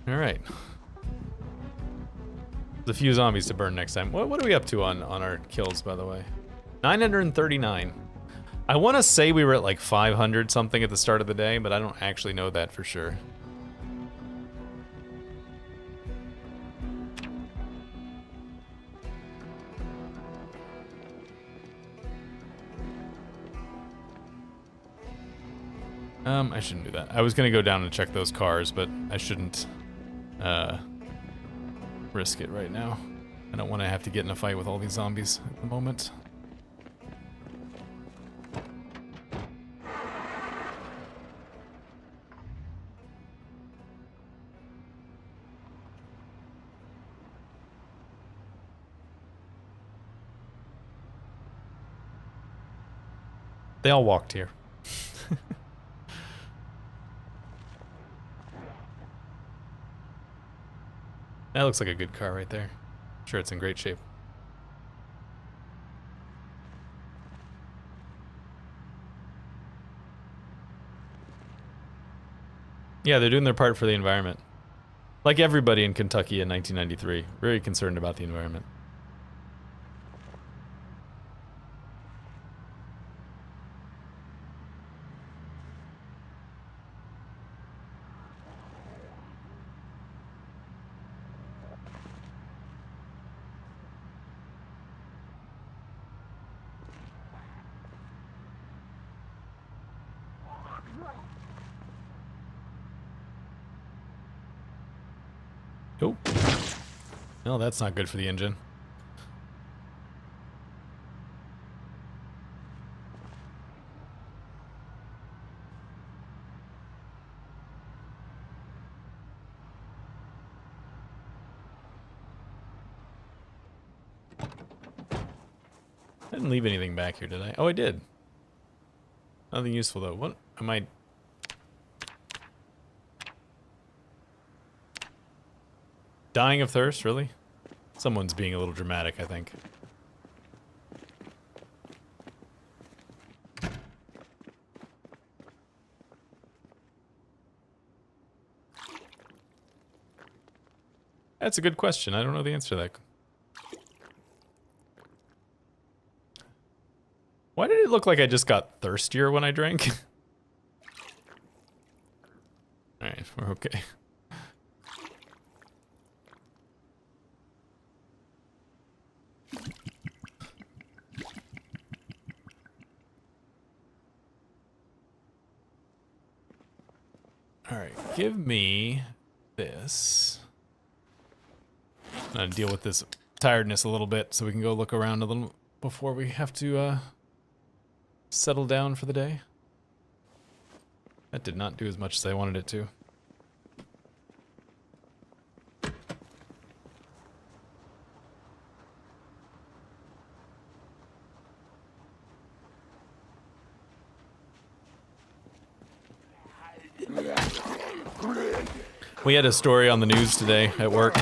All right. There's a few zombies to burn next time. What are we up to on our kills, by the way? 939. I want to say we were at like 500 something at the start of the day, but I don't actually know that for sure. I shouldn't do that. I was gonna go down and check those cars, but I shouldn't risk it right now. I don't want to have to get in a fight with all these zombies at the moment. They all walked here. That looks like a good car right there. I'm sure it's in great shape. Yeah, they're doing their part for the environment. Like everybody in Kentucky in 1993, very concerned about the environment. Oh. No, that's not good for the engine. I didn't leave anything back here, did I? Oh, I did. Nothing useful, though. What am I... Dying of thirst, really? Someone's being a little dramatic, I think. That's a good question. I don't know the answer to that. Why did it look like I just got thirstier when I drank? Alright, we're okay. Alright, give me this. I'm gonna deal with this tiredness a little bit so we can go look around a little before we have to settle down for the day. That did not do as much as I wanted it to. We had a story on the news today at work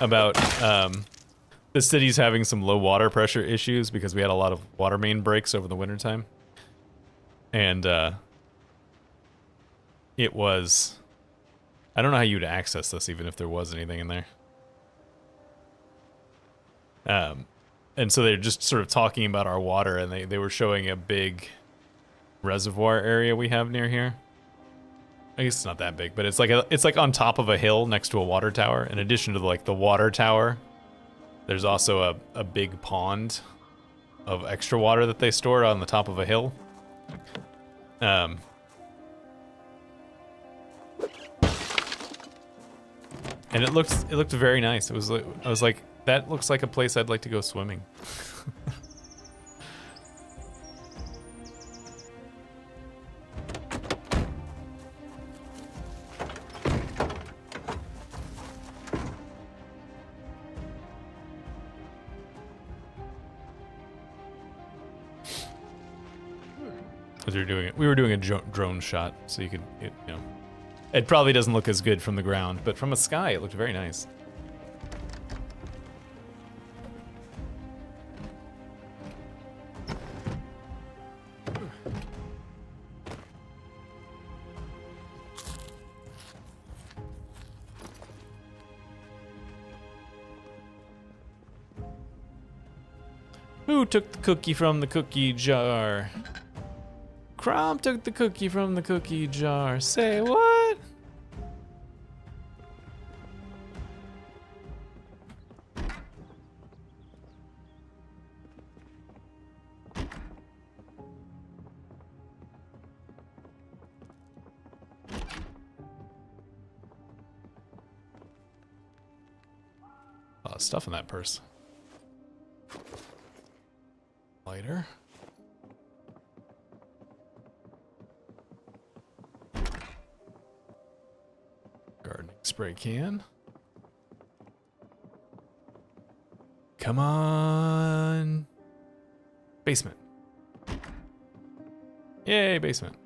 about the city's having some low water pressure issues because we had a lot of water main breaks over the wintertime. And it was... I don't know how you'd access this even if there was anything in there. and so they're just sort of talking about our water, and they were showing a big reservoir area we have near here. I guess it's not that big, but it's like on top of a hill next to a water tower. In addition to like the water tower, there's also a big pond of extra water that they store on the top of a hill. And it looked very nice. I was like, that looks like a place I'd like to go swimming. As we were doing a drone shot, so you could, you know, it probably doesn't look as good from the ground, but from a sky, it looked very nice. Who took the cookie from the cookie jar? Crom took the cookie from the cookie jar. Say what? A lot of stuff in that purse. Lighter. Gardening spray can. Come on. Basement. Yay, basement.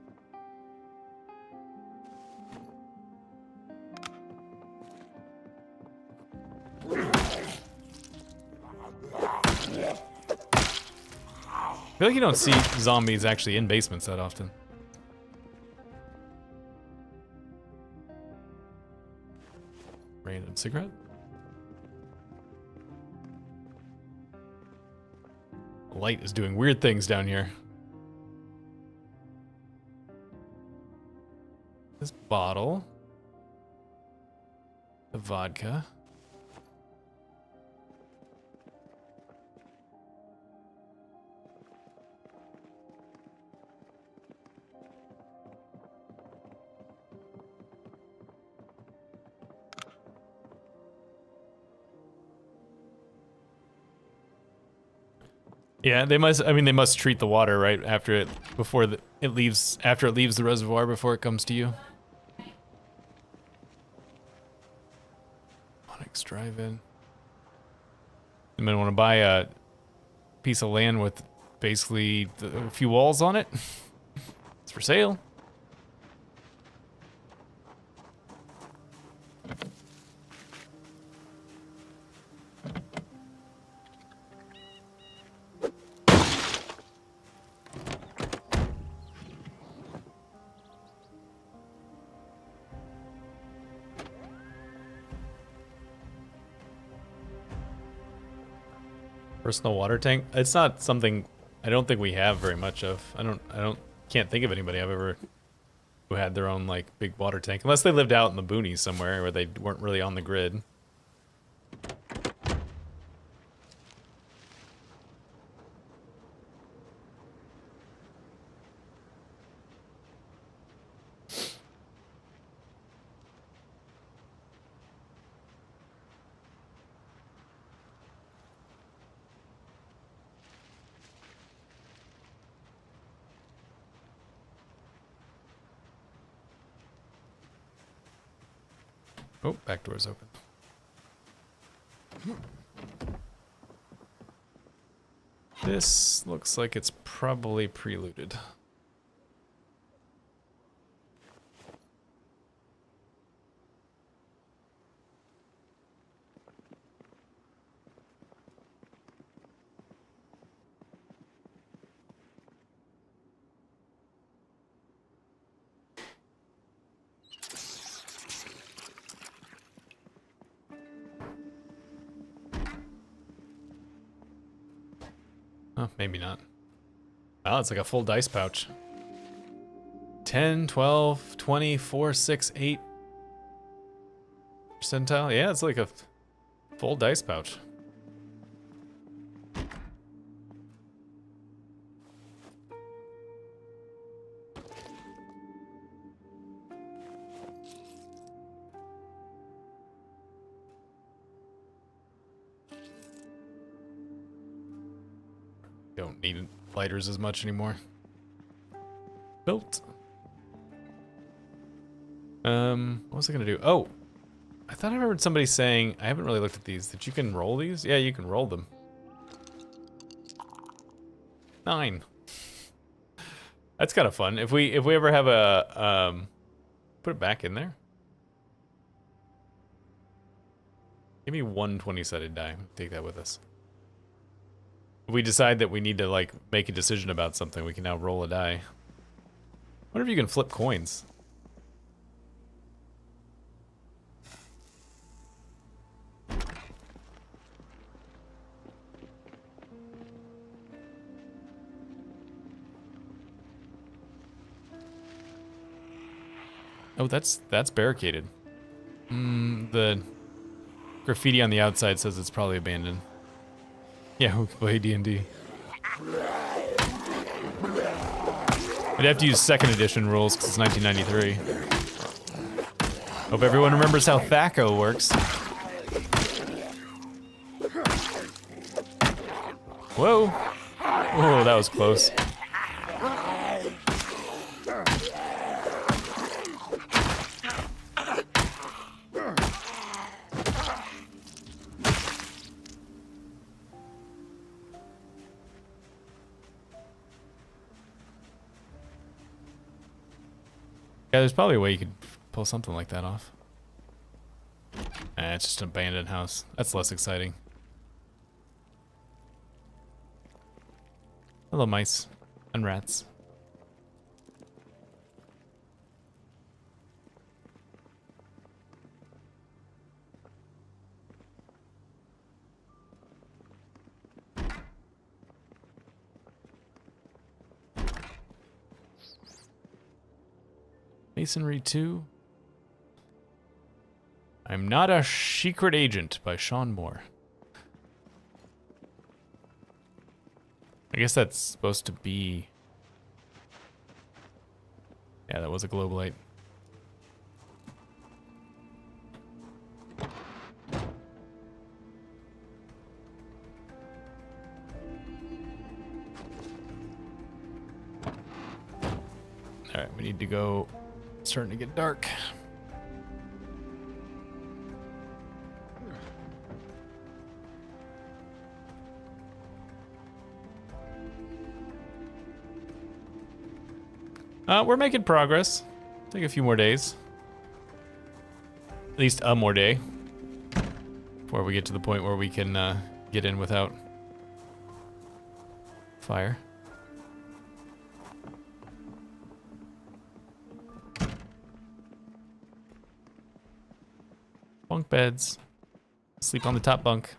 I feel like you don't see zombies actually in basements that often. Random cigarette? The light is doing weird things down here. This bottle. The vodka. Yeah, they must. I mean, they must treat the water right after it, before it leaves. After it leaves the reservoir, before it comes to you. Onyx Drive-In. You might want to buy a piece of land with basically a few walls on it. It's for sale. Personal water tank. It's not something I don't think we have very much of. Can't think of anybody I've ever who had their own like big water tank, unless they lived out in the boonies somewhere where they weren't really on the grid. Oh, back door's open. This looks like it's probably preluded. Oh, maybe not. Oh, it's like a full dice pouch. 10, 12, 20, 4, 6, 8 percentile. Yeah, it's like a full dice pouch. Don't need lighters as much anymore. Built. What was I gonna do? Oh, I thought I remembered somebody saying, I haven't really looked at these, that you can roll these? Yeah, you can roll them. 9. That's kind of fun. If we ever have a, put it back in there. Give me one 20-sided die. Take that with us. If we decide that we need to, like, make a decision about something, we can now roll a die. I wonder if you can flip coins. Oh, that's barricaded. The graffiti on the outside says it's probably abandoned. Yeah, who can play D&D? We'd have to use 2nd edition rules because it's 1993. Hope everyone remembers how THAC0 works. Whoa! Whoa, that was close. Yeah, there's probably a way you could pull something like that off. It's just an abandoned house. That's less exciting. Hello, mice and rats. Masonry 2. I'm Not a Secret Agent by Sean Moore. I guess that's supposed to be... Yeah, that was a globalite. Alright, we need to go... It's starting to get dark. We're making progress. Take a few more days. At least a more day. Before we get to the point where we can get in without fire. Bunk beds. Sleep on the top bunk.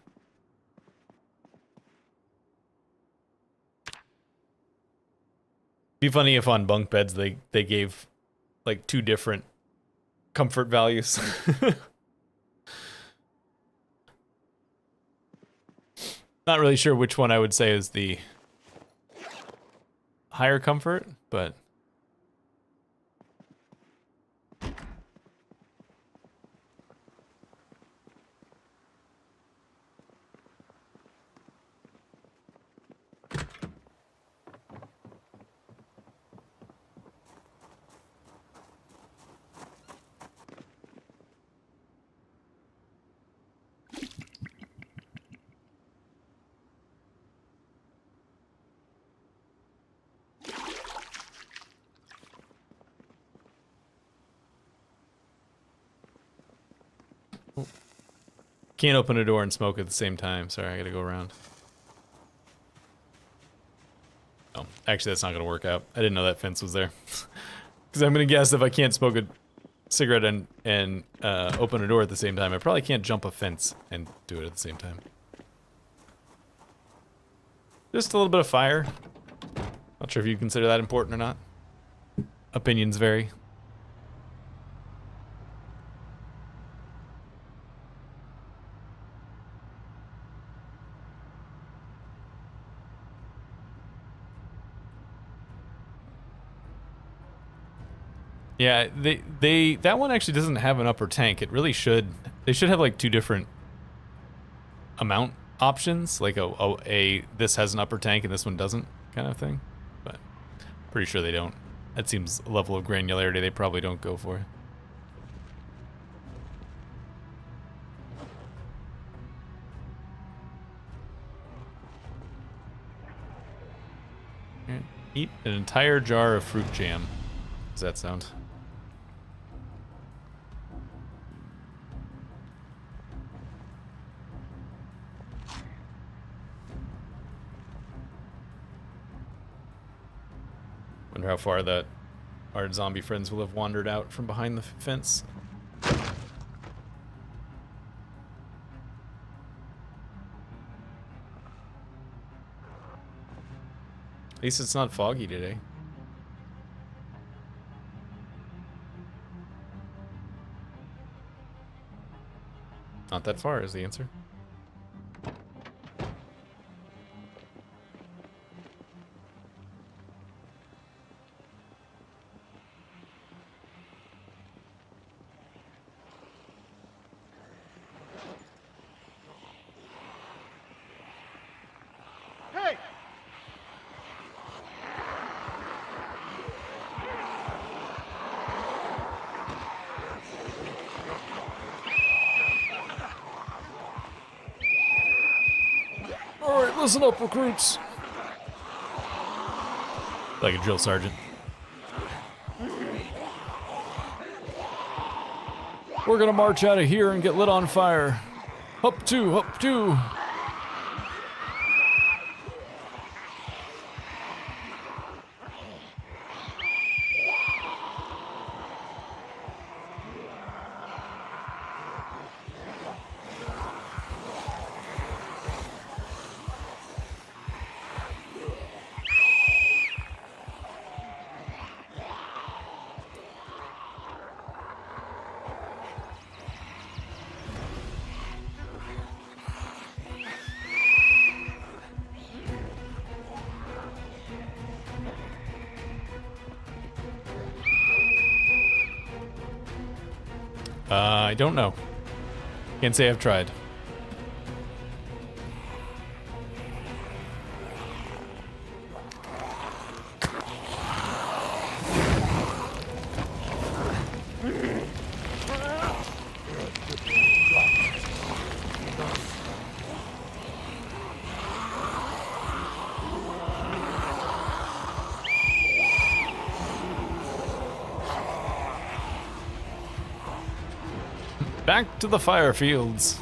Be funny if on bunk beds they gave like 2 different comfort values. Not really sure which one I would say is the higher comfort, but can't open a door and smoke at the same time. Sorry, I gotta go around. Oh, actually, that's not gonna work out. I didn't know that fence was there. Because I'm gonna guess if I can't smoke a cigarette and open a door at the same time, I probably can't jump a fence and do it at the same time. Just a little bit of fire. Not sure if you'd consider that important or not. Opinions vary. Yeah, that one actually doesn't have an upper tank. It really should. They should have like two different amount options, like a this has an upper tank and this one doesn't kind of thing. But pretty sure they don't. That seems a level of granularity they probably don't go for. Eat an entire jar of fruit jam. How does that sound? Wonder how far that our zombie friends will have wandered out from behind the fence. At least it's not foggy today. Not that far is the answer. Hey! Alright, listen up, recruits. Like a drill sergeant. We're gonna march out of here and get lit on fire. Up two, up two. I don't know. Can't say I've tried. Back to the fire fields.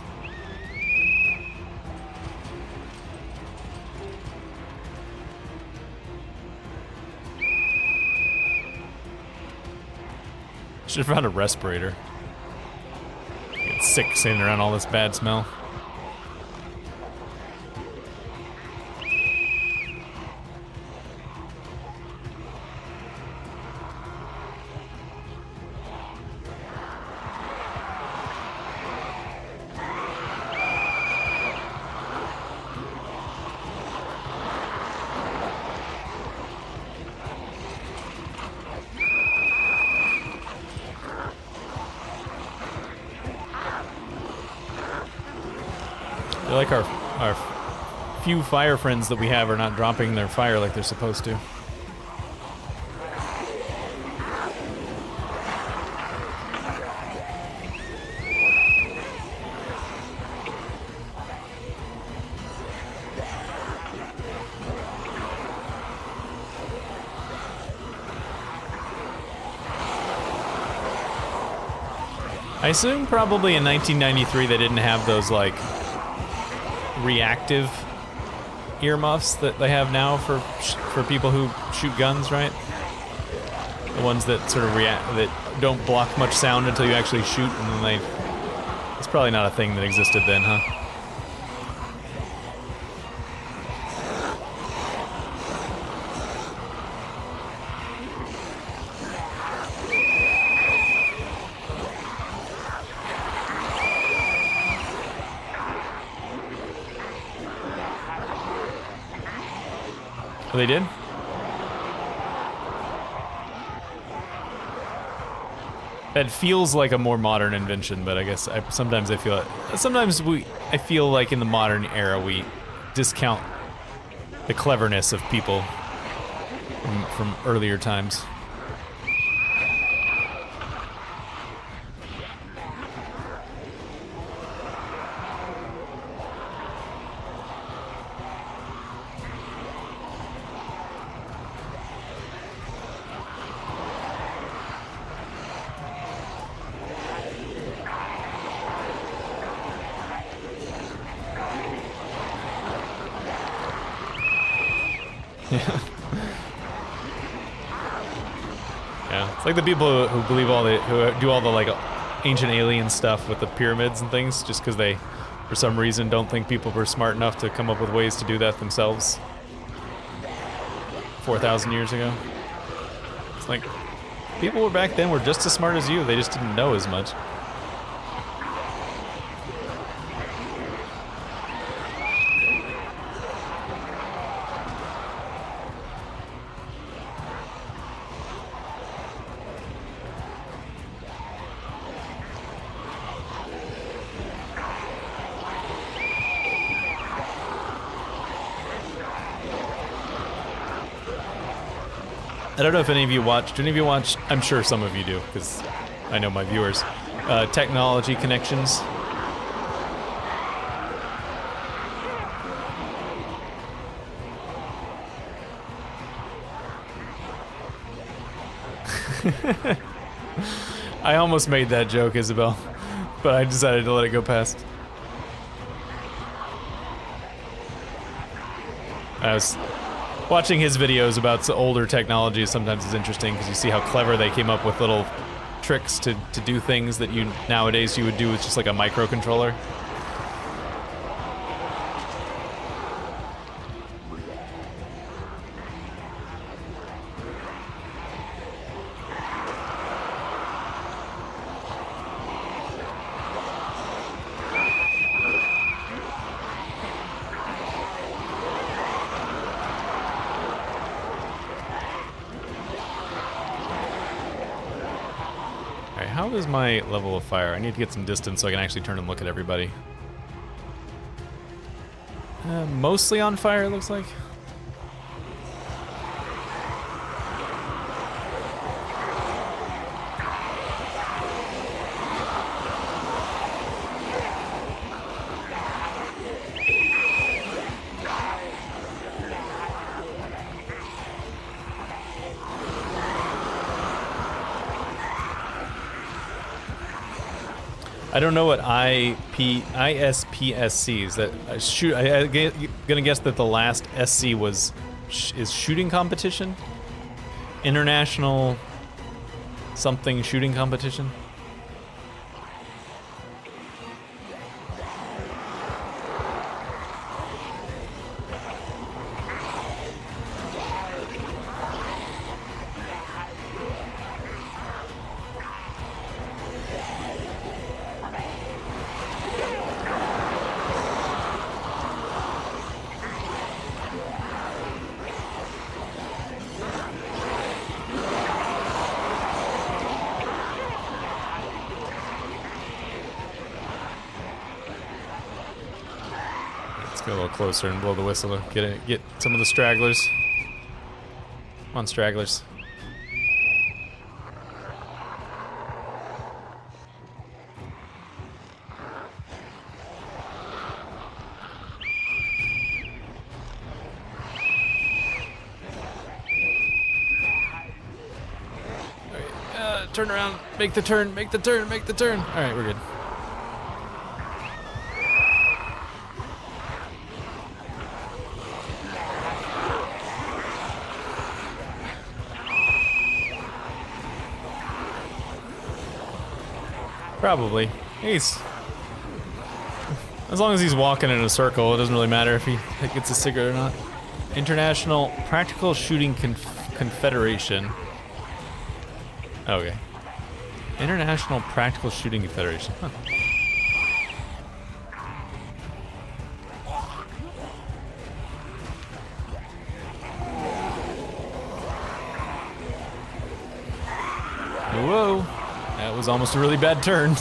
Should have found a respirator. Get sick sitting around all this bad smell. I feel like our few fire friends that we have are not dropping their fire like they're supposed to. I assume probably in 1993 they didn't have those like reactive earmuffs that they have now for people who shoot guns, right? The ones that sort of that don't block much sound until you actually shoot, and then it's probably not a thing that existed then, huh? Oh, they did? That feels like a more modern invention, but I guess sometimes I feel it. Sometimes I feel like in the modern era we discount the cleverness of people from earlier times. Yeah, it's like the people who believe who do all the like ancient alien stuff with the pyramids and things, just because they, for some reason, don't think people were smart enough to come up with ways to do that themselves 4,000 years ago. It's like people were back then were just as smart as you, they just didn't know as much. I don't know if any of you watch. Do any of you watch? I'm sure some of you do, because I know my viewers. Technology Connections. I almost made that joke, Isabel, but I decided to let it go past. I was watching his videos about older technology. Sometimes is interesting because you see how clever they came up with little tricks to do things that nowadays you would do with just like a microcontroller. How is my level of fire? I need to get some distance so I can actually turn and look at everybody. Mostly on fire, it looks like. I don't know what ISPSC is. That I'm gonna guess that the last SC is shooting competition, international something shooting competition. Let's go a little closer and blow the whistle to get some of the stragglers. Come on, stragglers. Turn around, make the turn, make the turn, make the turn. All right, we're good. Probably. As long as he's walking in a circle, it doesn't really matter if he gets a cigarette or not. International Practical Shooting Confederation. Okay. International Practical Shooting Confederation. Huh. That was almost a really bad turn.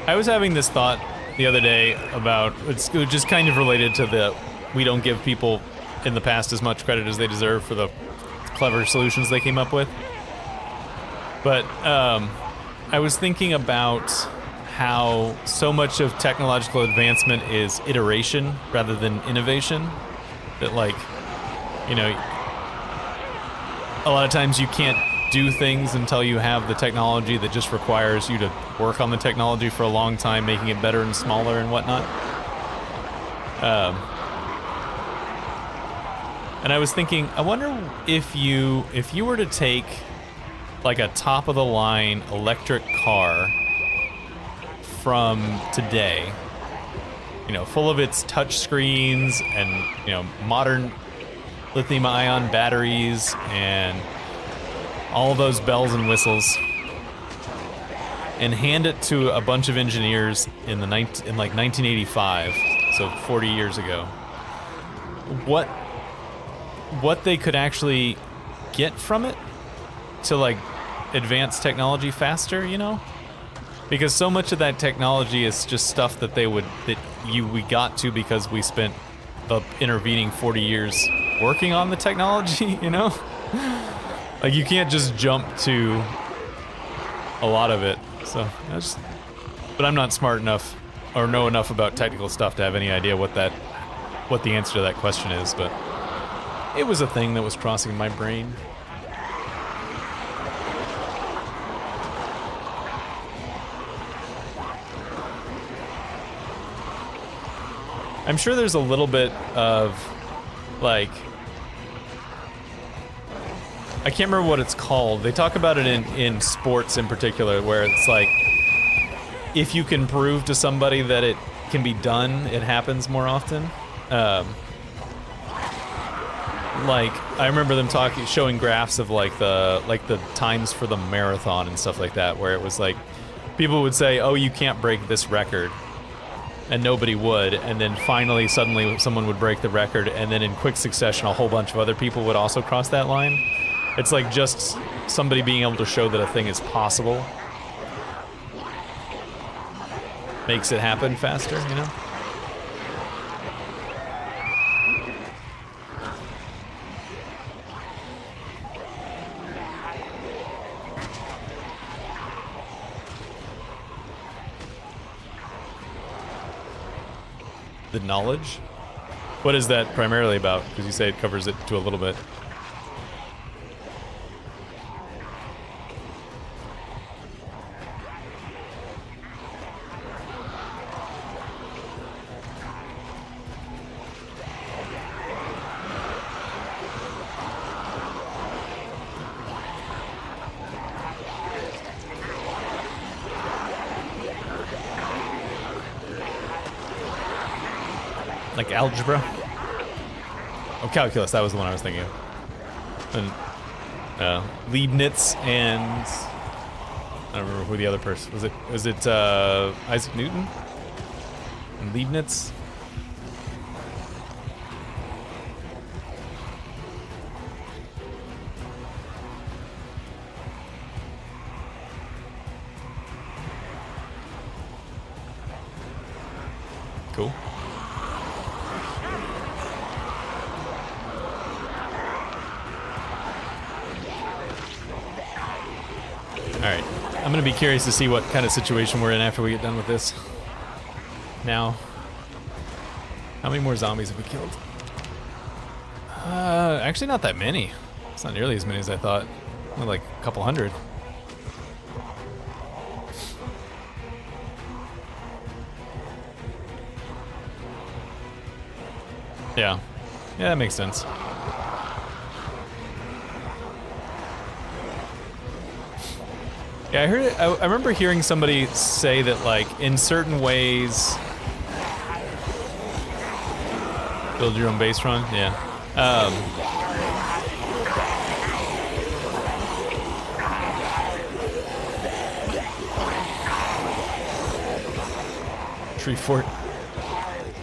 I was having this thought the other day about, it's just kind of related to the, we don't give people in the past as much credit as they deserve for the clever solutions they came up with. But I was thinking about how so much of technological advancement is iteration rather than innovation. That, like, you know, a lot of times you can't do things until you have the technology that just requires you to work on the technology for a long time, making it better and smaller and whatnot. And I was thinking, I wonder if you were to take like a top of the line electric car from today, you know, full of its touch screens and, you know, modern lithium ion batteries and all those bells and whistles, and hand it to a bunch of engineers in like 1985, so 40 years ago, what they could actually get from it to like advance technology faster, you know? Because so much of that technology is just stuff that we got to because we spent the intervening 40 years working on the technology, you know? Like, you can't just jump to a lot of it, so but I'm not smart enough or know enough about technical stuff to have any idea what the answer to that question is, but it was a thing that was crossing my brain. I'm sure there's a little bit of, like, I can't remember what it's called. They talk about it in sports in particular, where it's like, if you can prove to somebody that it can be done, it happens more often. Like, I remember them showing graphs of like the times for the marathon and stuff like that, where it was like, people would say, oh, you can't break this record, and nobody would, and then finally, suddenly, someone would break the record, and then in quick succession, a whole bunch of other people would also cross that line. It's like just somebody being able to show that a thing is possible makes it happen faster, you know? The knowledge? What is that primarily about? Because you say it covers it to a little bit. Like algebra? Oh, calculus, that was the one I was thinking of. And Leibniz and I don't remember who the other person was. It Isaac Newton? And Leibniz? Cool. Alright, I'm gonna be curious to see what kind of situation we're in after we get done with this. Now, how many more zombies have we killed? Actually not that many. It's not nearly as many as I thought. Only like a couple hundred. Yeah. Yeah, that makes sense. Yeah, I heard it. I remember hearing somebody say that, like, in certain ways, build your own base run. Yeah. Tree fort.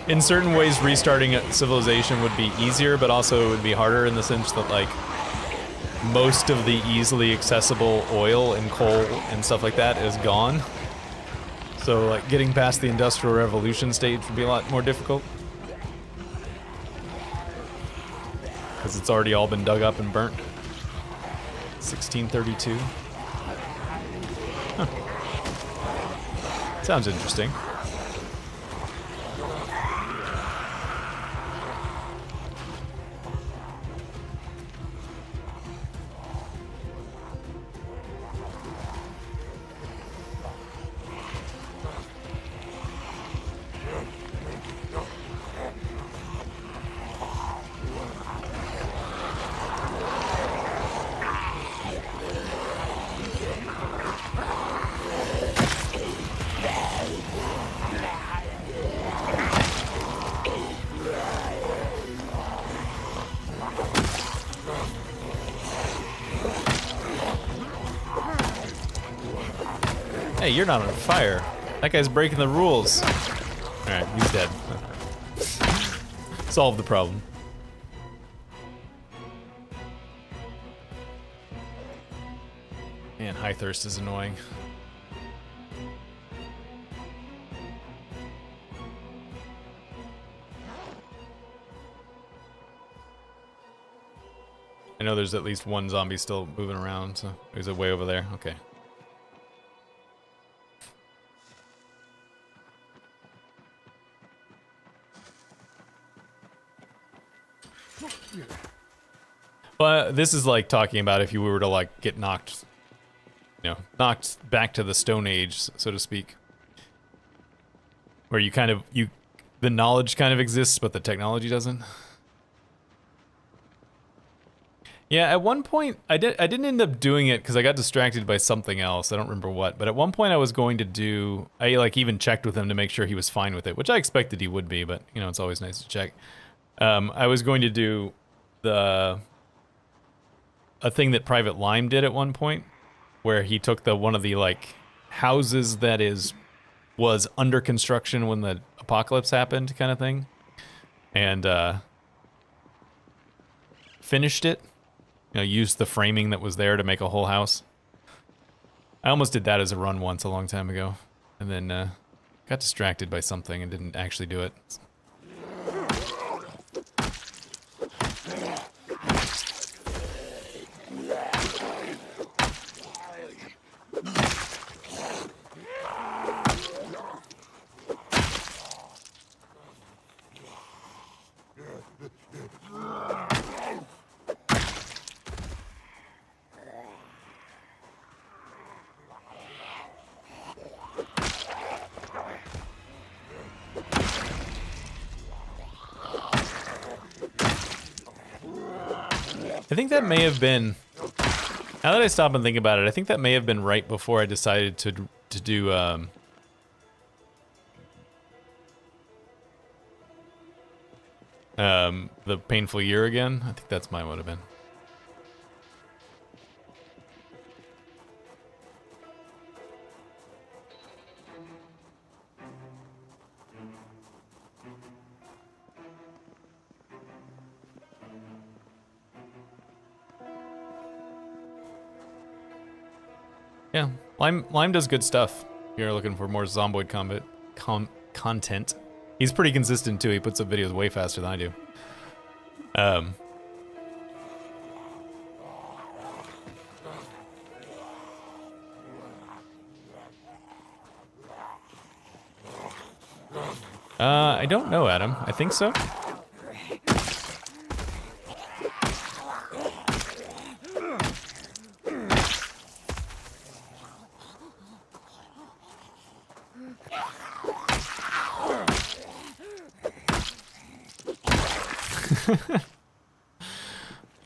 In certain ways, restarting a civilization would be easier, but also it would be harder in the sense that, like, most of the easily accessible oil and coal and stuff like that is gone. So, like, getting past the Industrial Revolution stage would be a lot more difficult. Because it's already all been dug up and burnt. 1632. Huh. Sounds interesting. Hey, you're not on fire. That guy's breaking the rules. Alright, he's dead. Solve the problem. Man, high thirst is annoying. I know there's at least one zombie still moving around, so there's a way over there. Okay. But this is like talking about if you were to like get knocked, you know, knocked back to the Stone Age, so to speak. Where you kind of, the knowledge kind of exists, but the technology doesn't. Yeah, at one point, I didn't end up doing it because I got distracted by something else. I don't remember what, but at one point I was going to do, I like even checked with him to make sure he was fine with it, which I expected he would be, but you know, it's always nice to check. I was going to do a thing that Private Lime did at one point, where he took one of the like houses that was under construction when the apocalypse happened, kind of thing, and finished it. You know, used the framing that was there to make a whole house. I almost did that as a run once a long time ago, and then got distracted by something and didn't actually do it. I think that may have been, now that I stop and think about it, I think that may have been right before I decided to do the Painful Year again. I think that's mine would have been. Yeah, Lime does good stuff. If you're looking for more Zomboid content. He's pretty consistent too. He puts up videos way faster than I do. I don't know, Adam. I think so.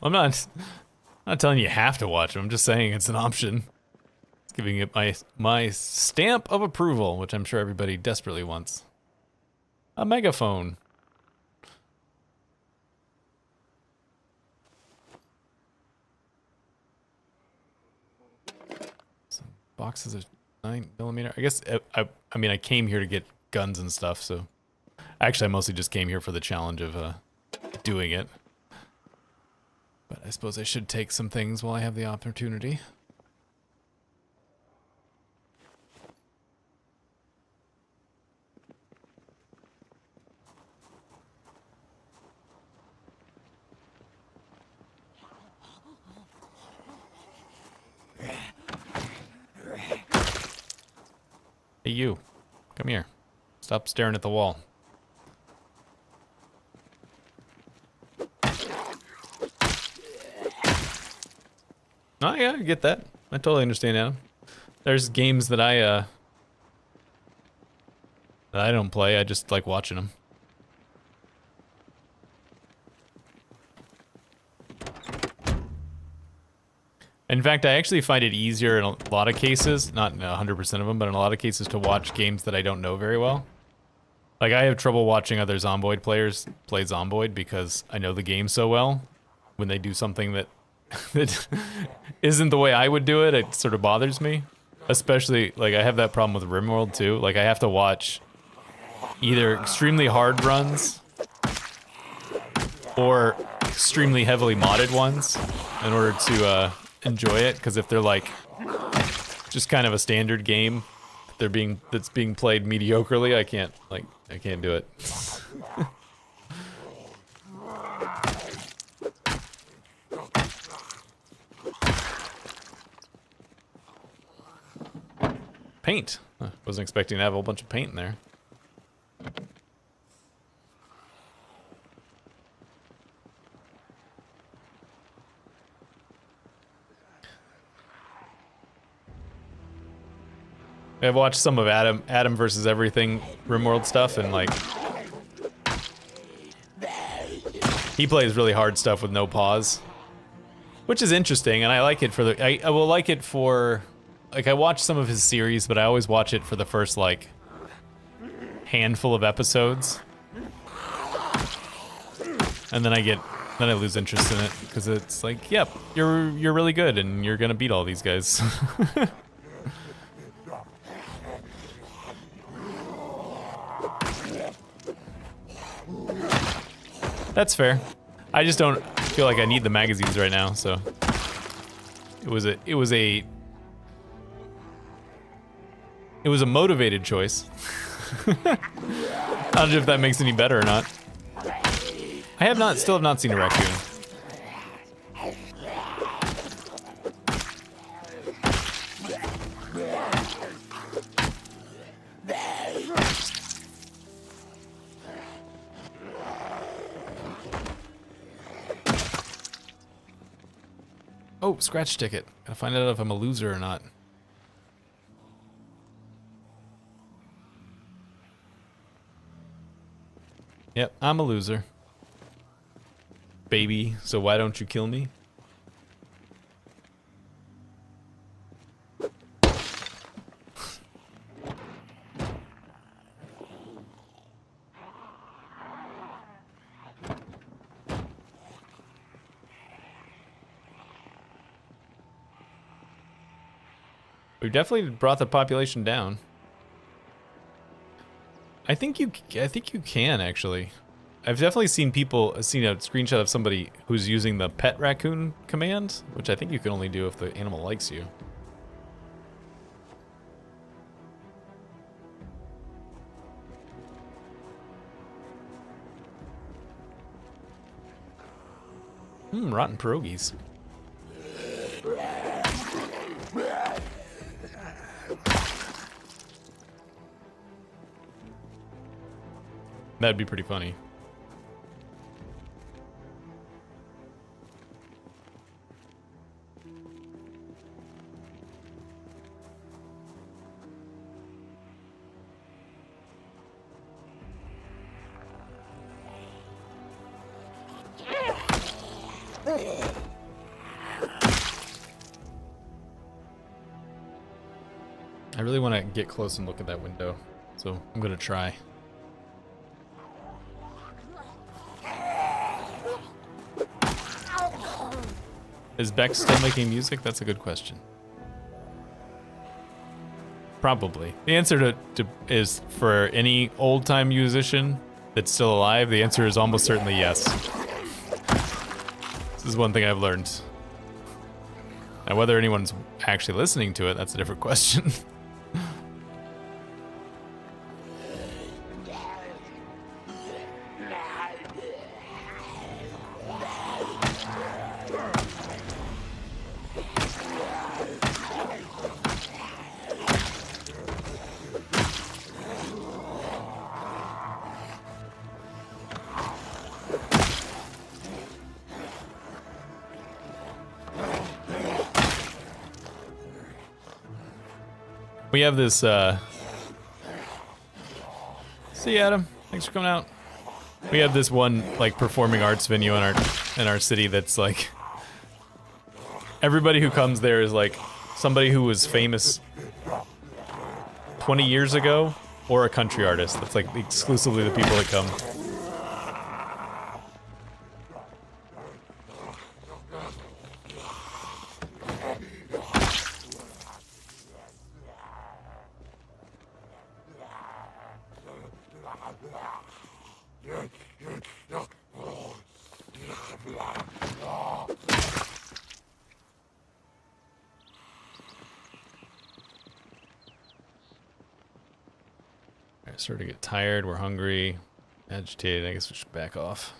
I'm not telling you have to watch them. I'm just saying it's an option. Giving it my stamp of approval, which I'm sure everybody desperately wants. A megaphone. Some boxes of 9mm. I guess I mean I came here to get guns and stuff, so actually I mostly just came here for the challenge of doing it. But I suppose I should take some things while I have the opportunity. Hey, you. Come here. Stop staring at the wall. Oh, yeah, I get that. I totally understand, Adam. There's games that I don't play. I just like watching them. In fact, I actually find it easier in a lot of cases, not in 100% of them, but in a lot of cases to watch games that I don't know very well. Like, I have trouble watching other Zomboid players play Zomboid because I know the game so well. When they do something that, that isn't the way I would do it, it sort of bothers me. Especially, like, I have that problem with RimWorld too. Like, I have to watch either extremely hard runs or extremely heavily modded ones in order to enjoy it, because if they're like just kind of a standard game that's being played mediocrely, I can't do it. Paint. Wasn't expecting to have a whole bunch of paint in there. I've watched some of Adam versus Everything RimWorld stuff, and like he plays really hard stuff with no pause, which is interesting, and I like it for the I will like it for, like, I watch some of his series, but I always watch it for the first like handful of episodes, and then I lose interest in it because it's like, yep, you're really good and you're gonna beat all these guys. That's fair. I just don't feel like I need the magazines right now, so it was a motivated choice. I don't know if that makes any better or not. I still have not seen a raccoon. Oh, scratch ticket. Gotta find out if I'm a loser or not. Yep, I'm a loser. Baby, so why don't you kill me? We've definitely brought the population down. I think you can actually. I've definitely seen a screenshot of somebody who's using the pet raccoon command, which I think you can only do if the animal likes you. Rotten pierogies. That'd be pretty funny. I really want to get close and look at that window, so I'm gonna try. Is Beck still making music? That's a good question. Probably. The answer is for any old-time musician that's still alive, the answer is almost certainly yes. This is one thing I've learned. Now, whether anyone's actually listening to it, that's a different question. We have this, see Adam, thanks for coming out. We have this one, like, performing arts venue in our city that's, like, everybody who comes there is, like, somebody who was famous 20 years ago, or a country artist. That's, like, exclusively the people that come. Starting to get tired, we're hungry, agitated, I guess we should back off.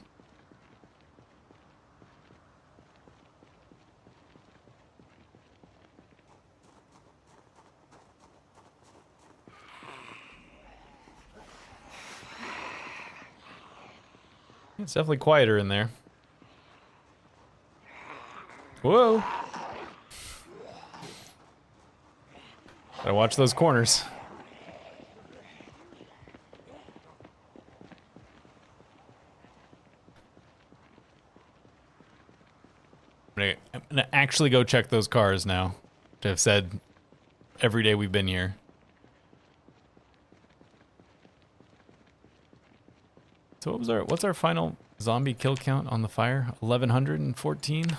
It's definitely quieter in there. Whoa! Gotta watch those corners. I'm gonna actually go check those cars now. I've said every day we've been here. So what's our final zombie kill count on the fire? 1114?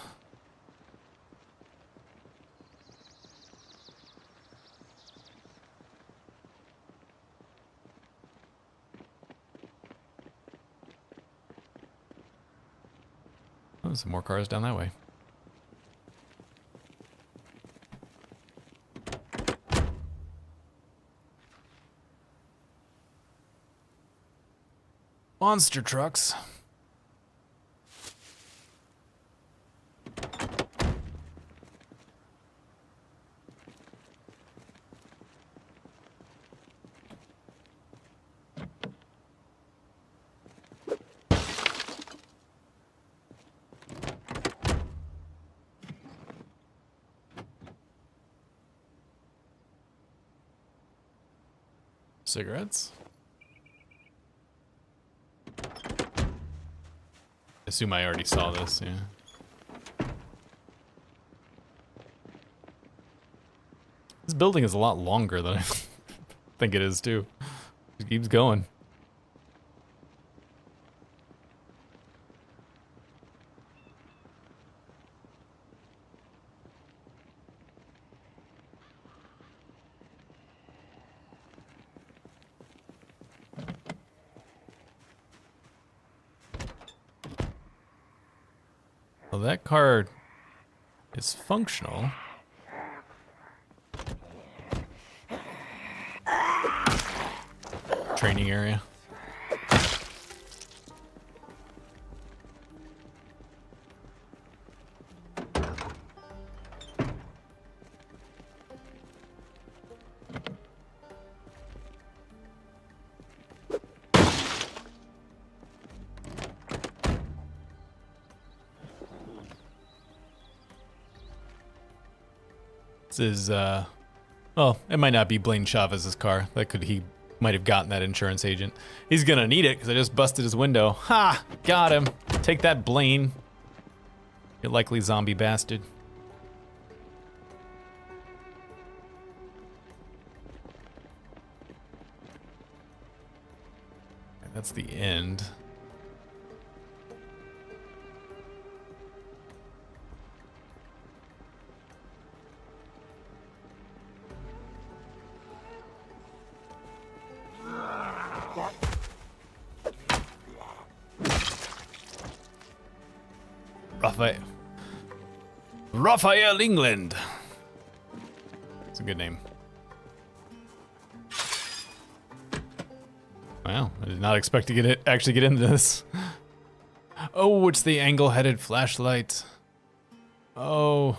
Oh, some more cars down that way. Monster trucks. Cigarettes. Assume I already saw this, yeah. This building is a lot longer than I think it is, too. It keeps going. Well, that car is functional. Training area. This is, well, it might not be Blaine Chavez's car. He might have gotten that insurance agent. He's gonna need it because I just busted his window. Ha! Got him. Take that, Blaine. You likely zombie bastard. That's the end. Raphael England. It's a good name. Wow, I did not expect to actually get into this. Oh, it's the angle-headed flashlight. Oh,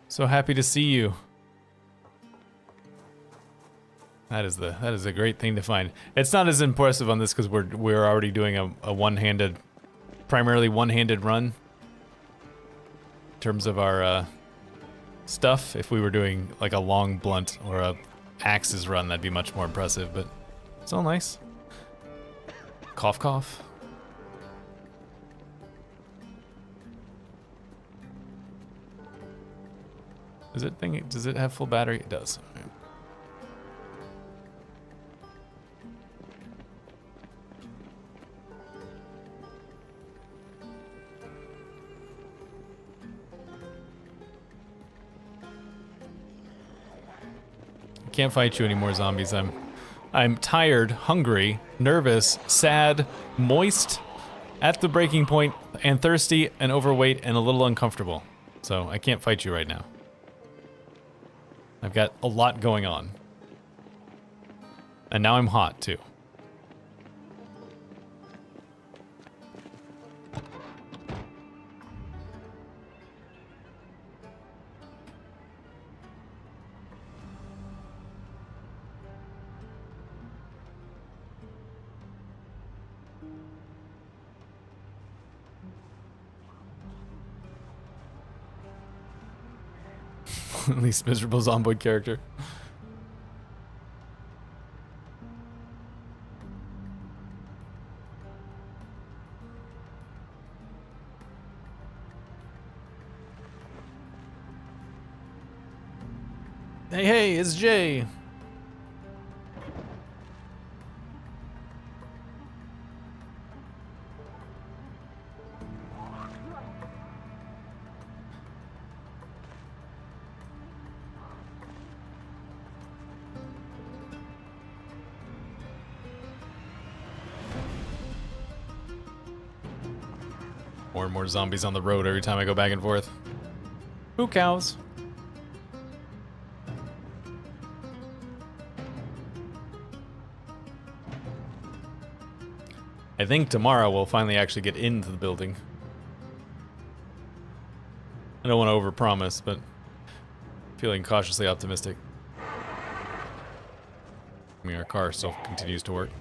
so happy to see you. That is a great thing to find. It's not as impressive on this because we're already doing a one-handed, primarily one-handed run in terms of our stuff. If we were doing like a long blunt or a axes run, that'd be much more impressive. But it's all nice. Cough, cough. Does it have full battery? It does. Okay. Can't fight you anymore, zombies. I'm tired, hungry, nervous, sad, moist, at the breaking point, and thirsty, and overweight, and a little uncomfortable. So I can't fight you right now. I've got a lot going on. And now I'm hot, too. Least miserable Zomboid character. Hey, it's Jay. More and more zombies on the road every time I go back and forth. Who cows? I think tomorrow we'll finally actually get into the building. I don't want to overpromise, but feeling cautiously optimistic. I mean, our car still continues to work.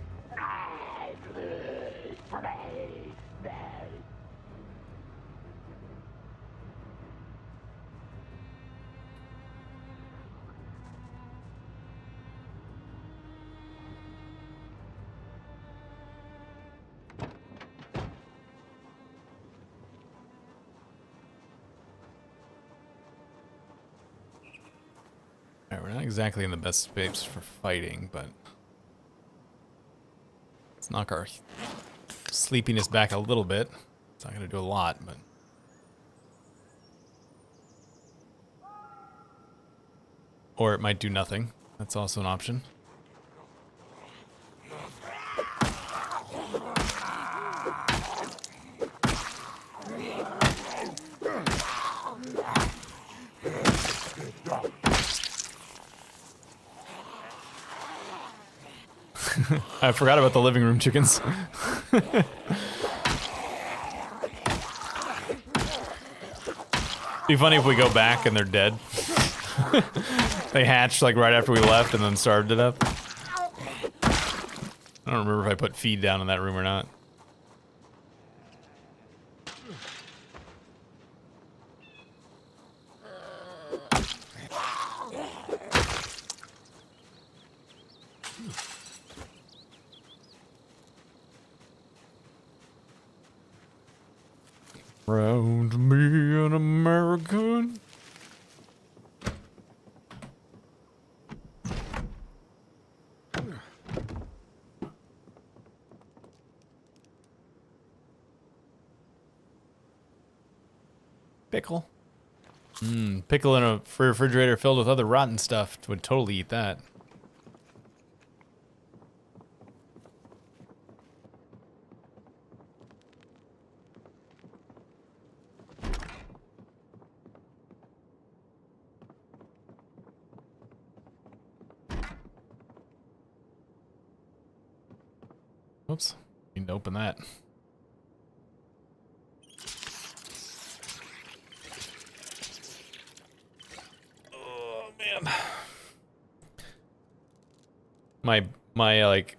Alright, we're not exactly in the best space for fighting, but let's knock our sleepiness back a little bit. It's not going to do a lot, but... Or it might do nothing. That's also an option. I forgot about the living room chickens. Be funny if we go back and they're dead. They hatched like right after we left and then starved to death. I don't remember if I put feed down in that room or not. Round me an American. pickle? Pickle in a refrigerator filled with other rotten stuff. Would totally eat that. Oops. Need to open that. Oh, man. My like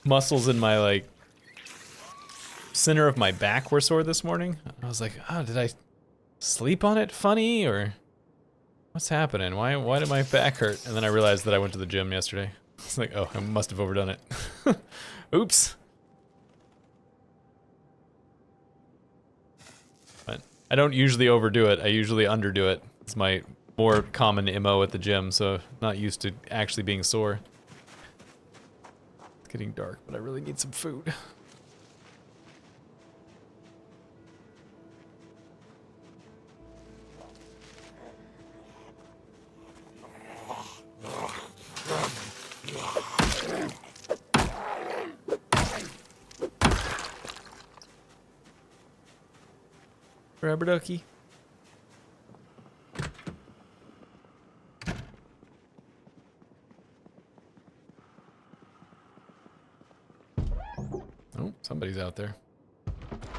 muscles in my like center of my back were sore this morning. I was like, oh, did I sleep on it funny or what's happening? Why did my back hurt? And then I realized that I went to the gym yesterday. It's like, oh, I must have overdone it. Oops. But I don't usually overdo it. I usually underdo it. It's my more common MO at the gym, so not used to actually being sore. It's getting dark, but I really need some food. Rubber ducky. Oh, somebody's out there.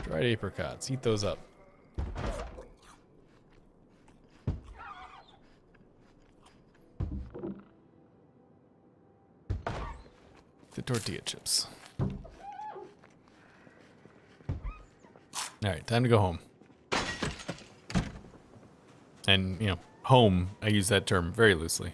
Dried apricots. Eat those up. The tortilla chips. Alright, time to go home. And, you know, home, I use that term very loosely.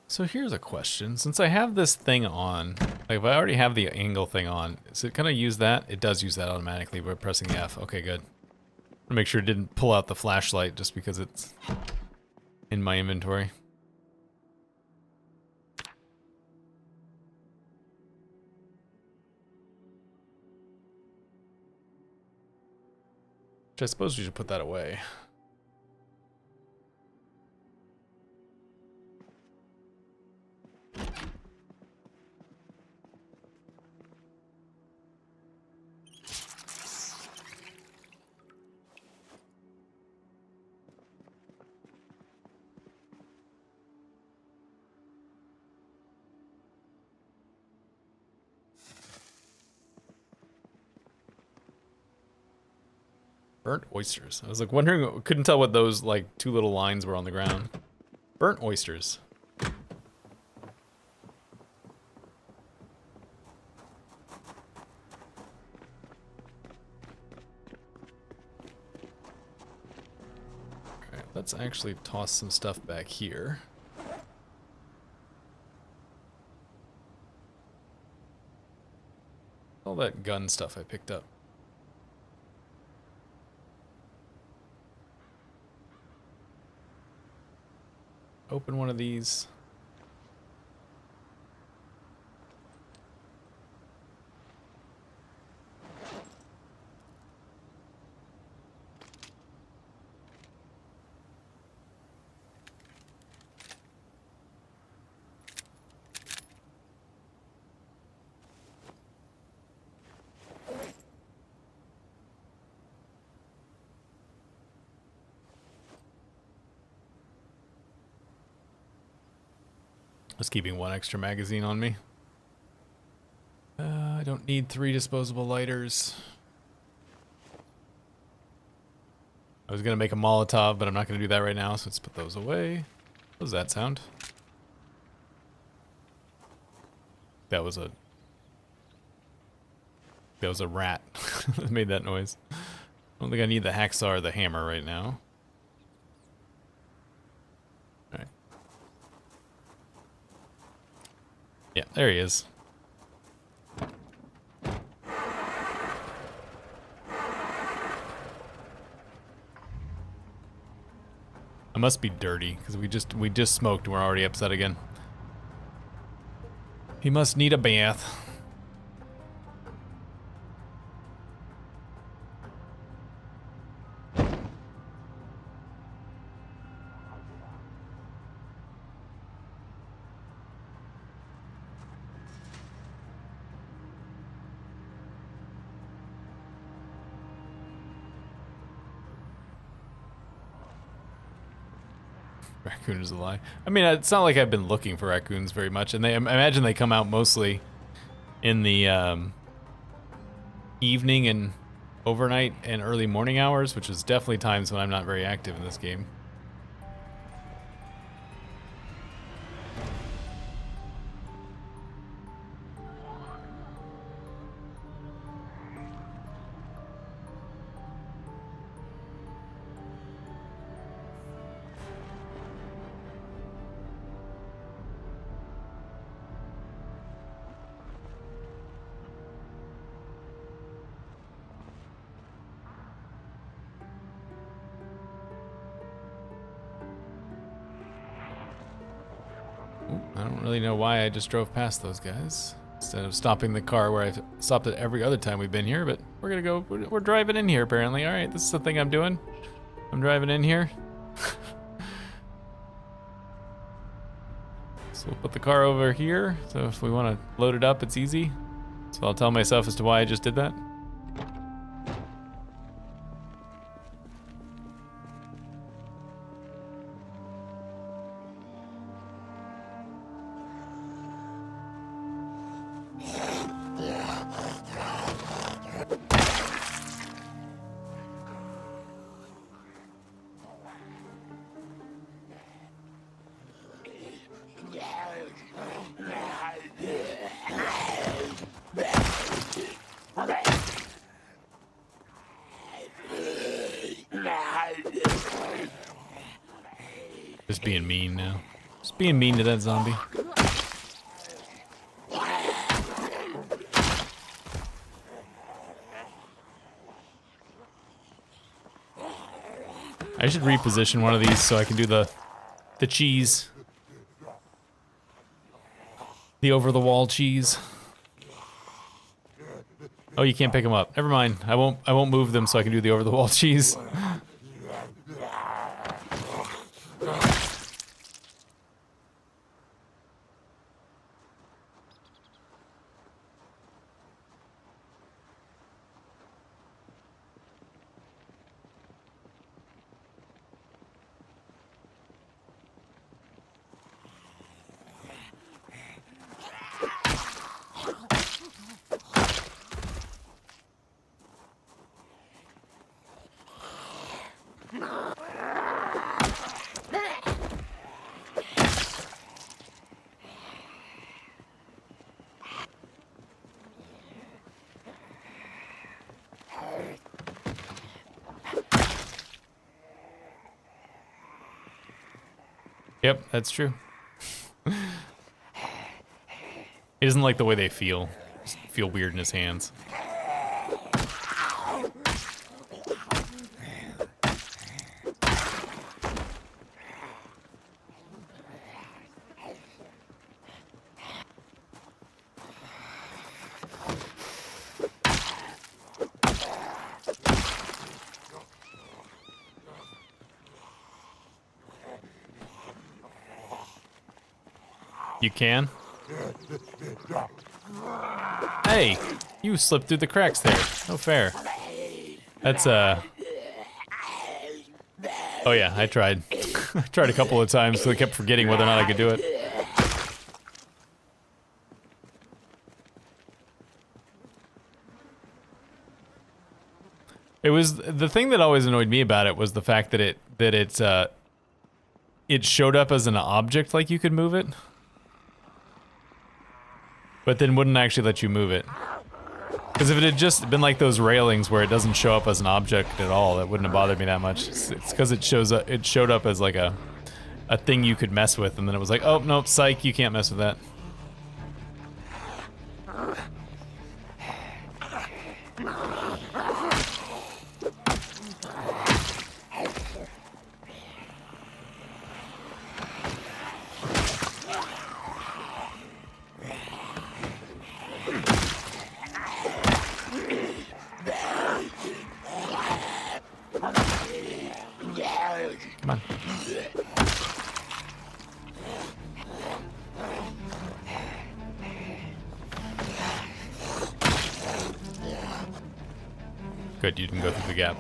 So here's a question. Since I have this thing on, like if I already have the angle thing on, is it gonna use that? It does use that automatically by pressing the F. Okay, good. I'll make sure it didn't pull out the flashlight just because it's in my inventory. Which I suppose we should put that away. Burnt oysters. I was like wondering, couldn't tell what those like two little lines were on the ground. Burnt oysters. Alright, let's actually toss some stuff back here. All that gun stuff I picked up. Open one of these. Just keeping one extra magazine on me. I don't need 3 disposable lighters. I was gonna make a Molotov, but I'm not gonna do that right now, so let's put those away. What does that sound? That was a rat that made that noise. I don't think I need the hacksaw or the hammer right now. Alright. Yeah, there he is. I must be dirty because we just smoked and we're already upset again. He must need a bath. Raccoon is a lie. I mean, it's not like I've been looking for raccoons very much, and I imagine they come out mostly in the evening and overnight and early morning hours, which is definitely times when I'm not very active in this game. I don't really know why I just drove past those guys instead of stopping the car where I've stopped it every other time we've been here, but we're gonna go, we're driving in here apparently. All right, this is the thing I'm doing. I'm driving in here. So we'll put the car over here. So if we want to load it up, it's easy. So I'll tell myself as to why I just did that. Just being mean now. Just being mean to that zombie. I should reposition one of these so I can do the cheese. The over-the-wall cheese. Oh, you can't pick them up. Never mind. I won't move them so I can do the over-the-wall cheese. Yep, that's true. He doesn't like the way they feel. Just feel weird in his hands. You can? Hey, you slipped through the cracks there. No fair. That's oh yeah, I tried. I tried a couple of times, so I kept forgetting whether or not I could do it. It was the thing that always annoyed me about it was the fact that it showed up as an object, like you could move it. But then wouldn't actually let you move it. Because if it had just been like those railings where it doesn't show up as an object at all, that wouldn't have bothered me that much. It's because it showed up as like a thing you could mess with, and then it was like, oh nope, psych, you can't mess with that. Good, you didn't go through the gap.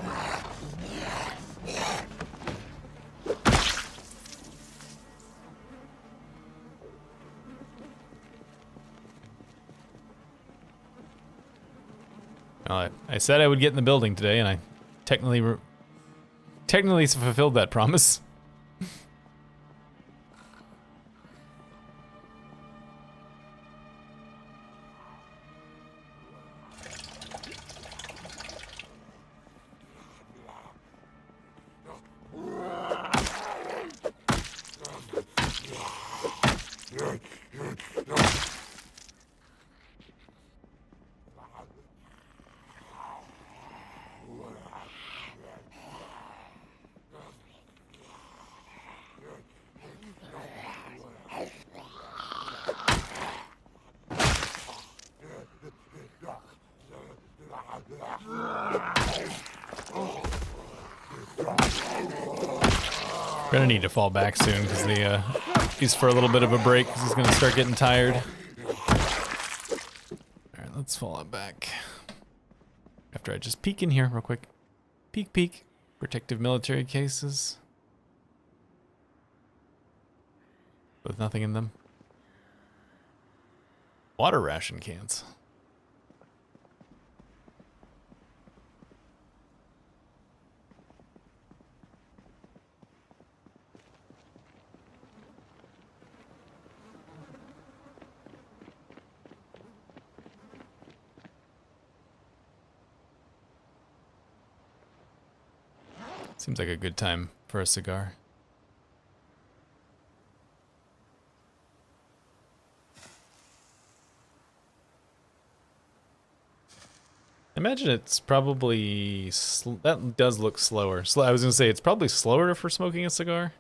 I said I would get in the building today, and I technically fulfilled that promise. Gonna need to fall back soon because he's for a little bit of a break because he's gonna start getting tired. Alright, let's fall out back. After I just peek in here real quick. Peek, peek. Protective military cases. With nothing in them. Water ration cans. Seems like a good time for a cigar. I imagine it's probably... that does look slower. I was going to say, it's probably slower for smoking a cigar.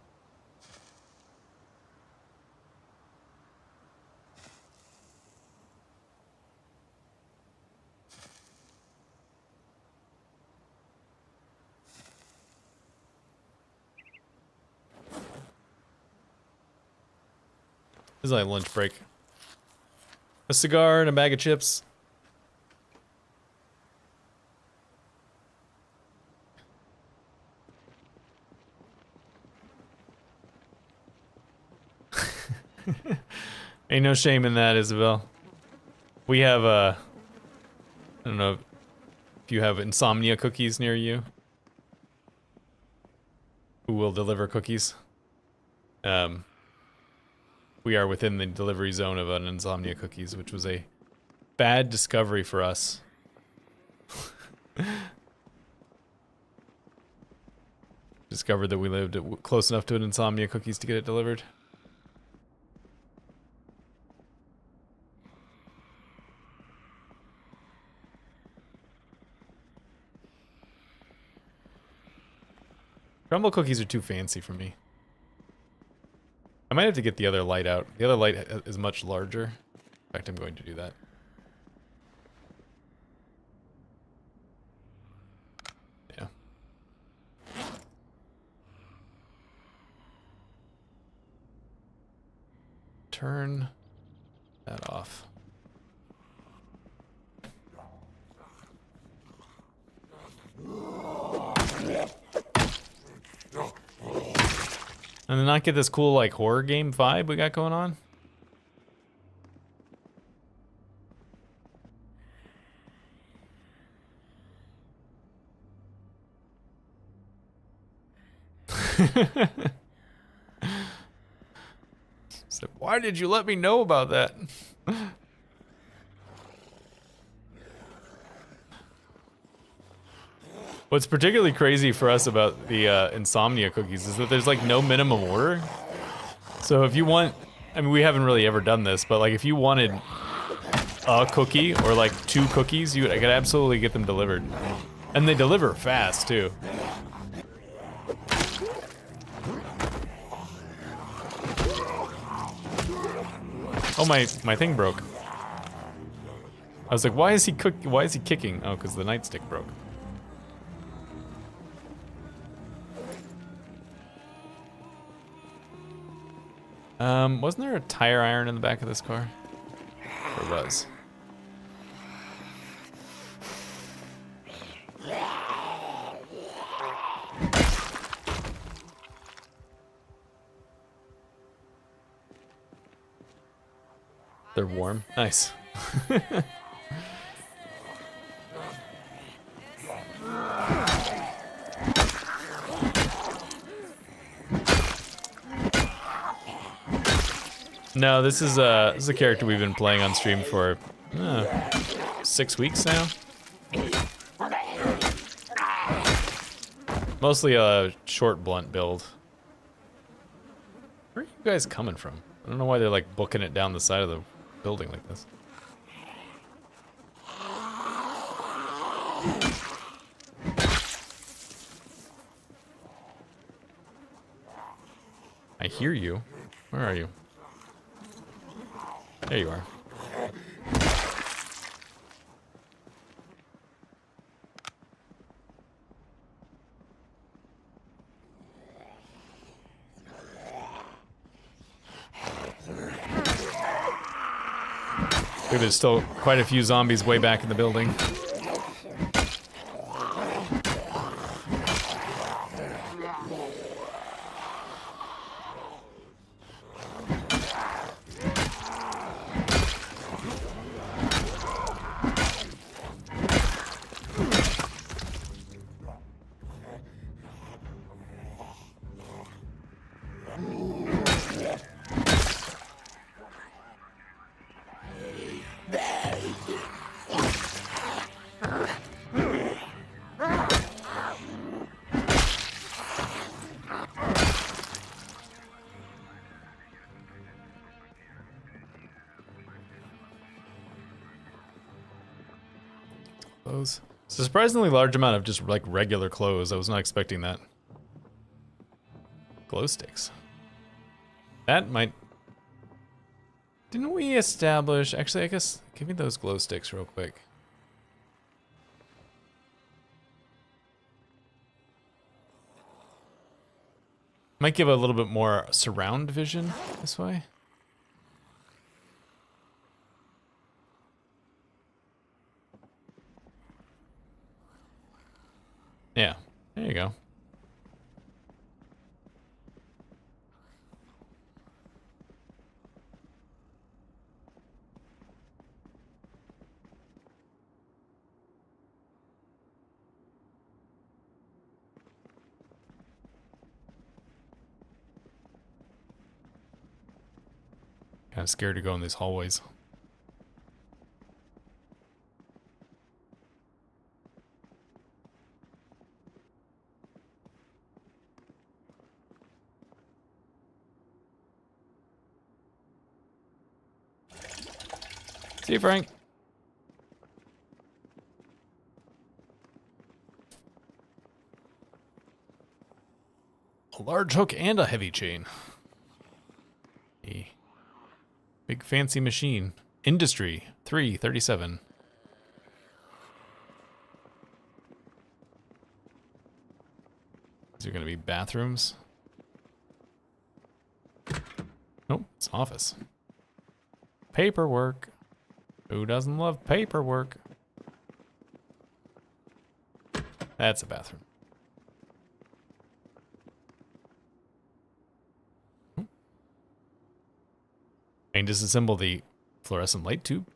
This is like lunch break. A cigar and a bag of chips. Ain't no shame in that, Isabel. We have I don't know if you have insomnia cookies near you. Who will deliver cookies? We are within the delivery zone of an insomnia cookies, which was a bad discovery for us. Discovered that we lived close enough to an insomnia cookies to get it delivered. Crumble cookies are too fancy for me. I might have to get the other light out. The other light is much larger. In fact, I'm going to do that. Yeah. Turn that off. And then not get this cool, like, horror game vibe we got going on? So why did you let me know about that? What's particularly crazy for us about the insomnia cookies is that there's like no minimum order. So if you want, I mean, we haven't really ever done this, but like if you wanted a cookie or like 2 cookies, I could absolutely get them delivered. And they deliver fast too. Oh, my thing broke. I was like, why is he kicking? Oh, because the nightstick broke. Wasn't there a tire iron in the back of this car? There was. They're warm. Nice. No, this is a character we've been playing on stream for 6 weeks now. Mostly a short blunt build. Where are you guys coming from? I don't know why they're like booking it down the side of the building like this. I hear you. Where are you? There you are. There's still quite a few zombies way back in the building. Clothes. It's a surprisingly large amount of just like regular clothes. I was not expecting that. Glow sticks. That might... Didn't we establish... Actually, I guess... Give me those glow sticks real quick. Might give a little bit more surround vision this way. Yeah, there you go. Kind of scared to go in these hallways. See you, Frank. A large hook and a heavy chain. A big fancy machine. Industry 337. Is there gonna be bathrooms? Nope, it's office. Paperwork. Who doesn't love paperwork? That's a bathroom. And disassemble the fluorescent light tube.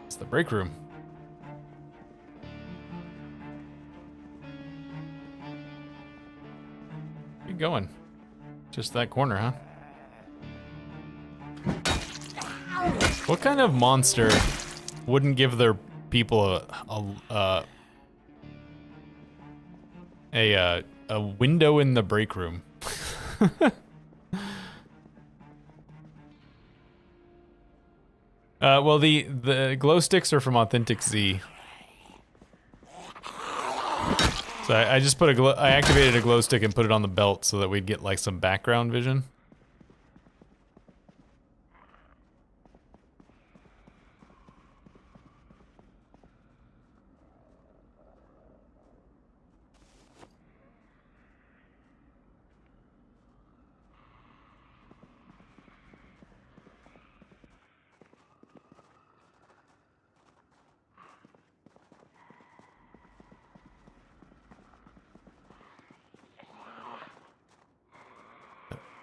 It's the break room. Where you going? Just that corner, huh? What kind of monster wouldn't give their people a window in the break room? Well, the glow sticks are from Authentic Z. So I just put I activated a glow stick and put it on the belt so that we'd get like some background vision.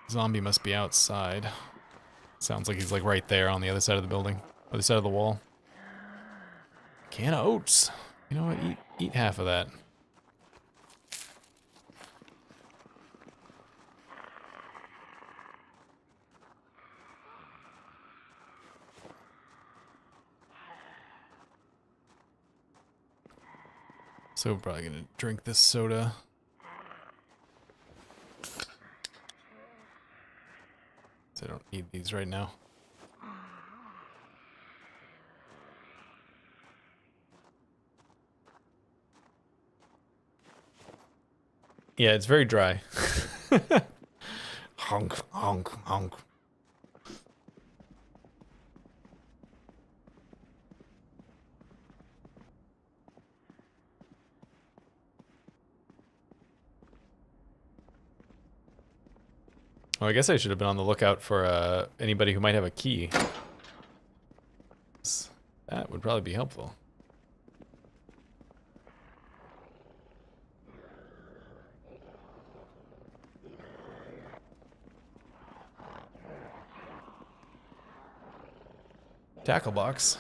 Zombie must be outside. Sounds like he's like right there on the other side of the building, other side of the wall. Can of oats. You know what? Eat half of that. So we're probably gonna drink this soda. I don't need these right now. Yeah, it's very dry. Honk, honk, honk. Well, I guess I should have been on the lookout for anybody who might have a key. That would probably be helpful. Tackle box.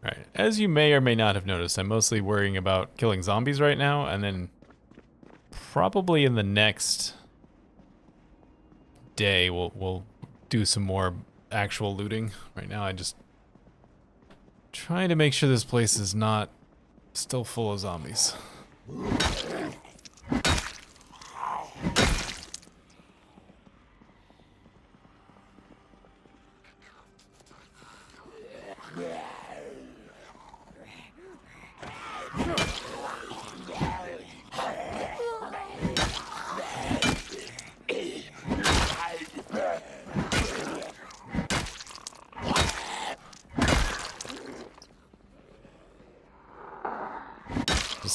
Alright, as you may or may not have noticed, I'm mostly worrying about killing zombies right now, and then probably in the next day we'll do some more actual looting. Right now I just trying to make sure this place is not still full of zombies.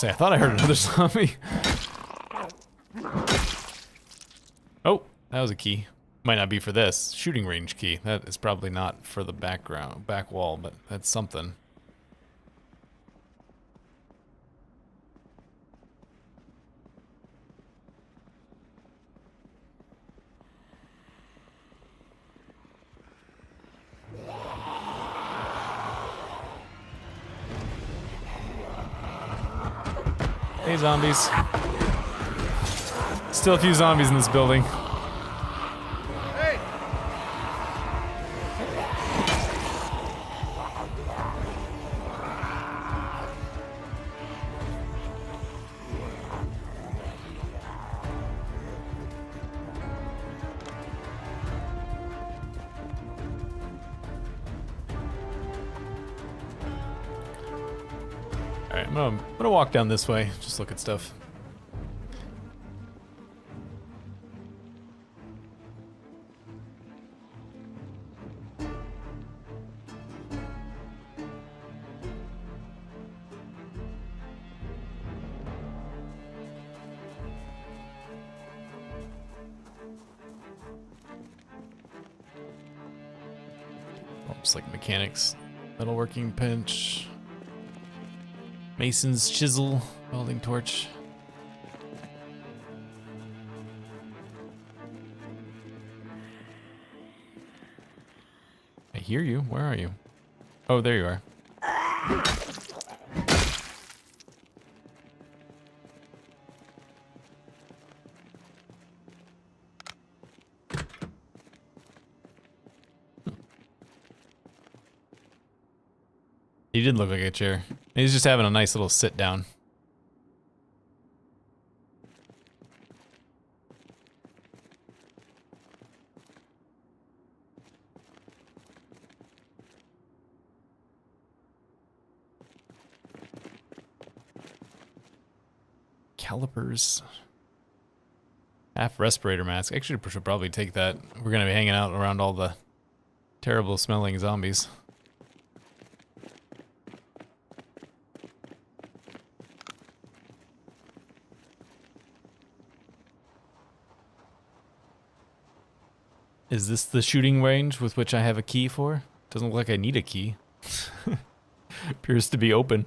I thought I heard another zombie. Oh, that was a key. Might not be for this. Shooting range key. That is probably not for the back wall, but that's something. Hey, zombies. Still a few zombies in this building. Hey! Alright, I'm gonna walk down this way, just look at stuff. Just like mechanics, metalworking pinch. Mason's chisel, welding torch. I hear you. Where are you? Oh, there you are. He did look like a chair. He's just having a nice little sit down. Calipers. Half respirator mask. Actually, should probably take that. We're gonna be hanging out around all the terrible smelling zombies. Is this the shooting range with which I have a key for? Doesn't look like I need a key. Appears to be open.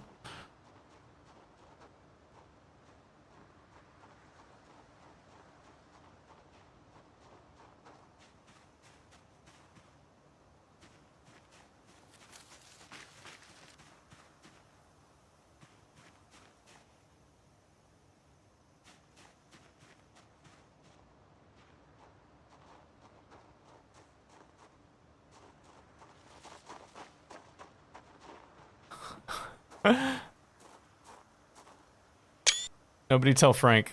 Nobody tell Frank.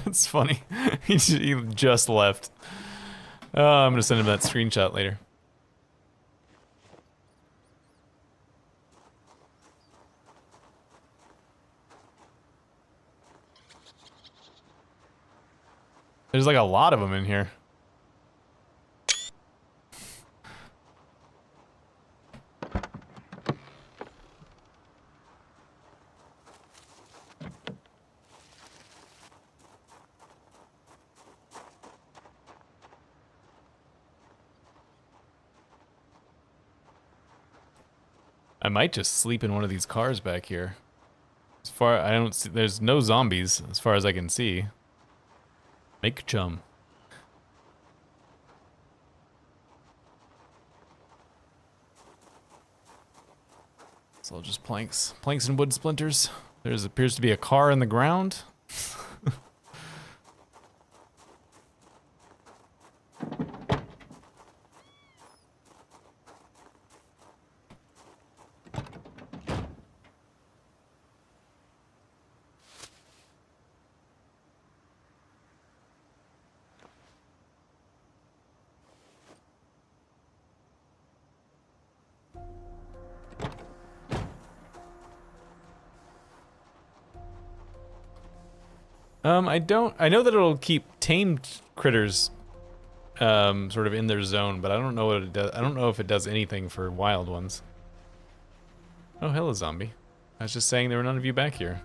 It's funny. He just left. Oh, I'm gonna send him that screenshot later. There's like a lot of them in here. I might just sleep in one of these cars back here. As far I don't see, there's no zombies as far as I can see. Make chum. It's all just planks and wood splinters. There appears to be a car in the ground. I know that it'll keep tamed critters sort of in their zone, but I don't know what it does. I don't know if it does anything for wild ones. Oh, hello, zombie. I was just saying there were none of you back here.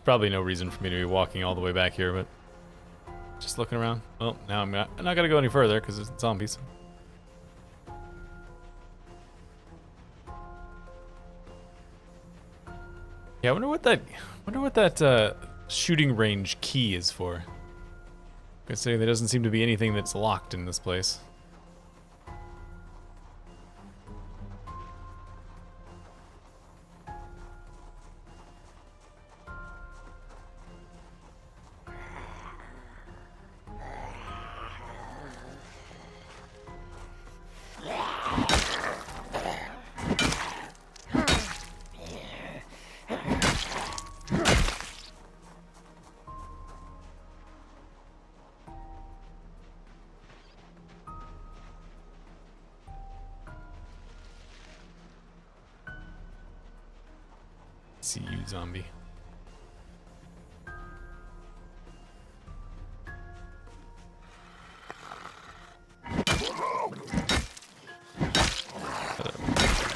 Probably no reason for me to be walking all the way back here, but just looking around. Well, now I'm not gonna go any further because it's zombies. Yeah, I wonder what that shooting range key is for. Considering there doesn't seem to be anything that's locked in this place. See you, zombie.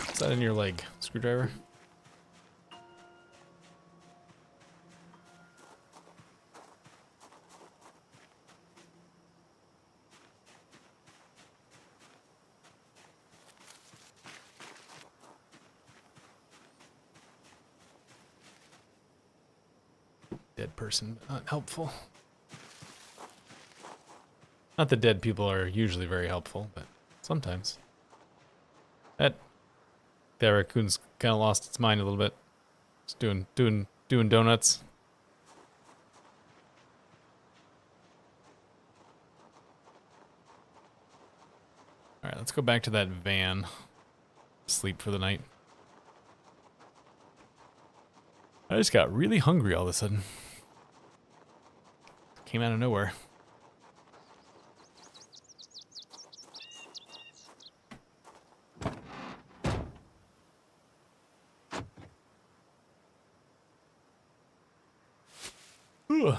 Is that in your leg, screwdriver? Dead person, not helpful. Not that dead people are usually very helpful, but sometimes. That raccoon's kind of lost its mind a little bit. It's doing donuts. All right, let's go back to that van. Sleep for the night. I just got really hungry all of a sudden. Came out of nowhere. Ugh.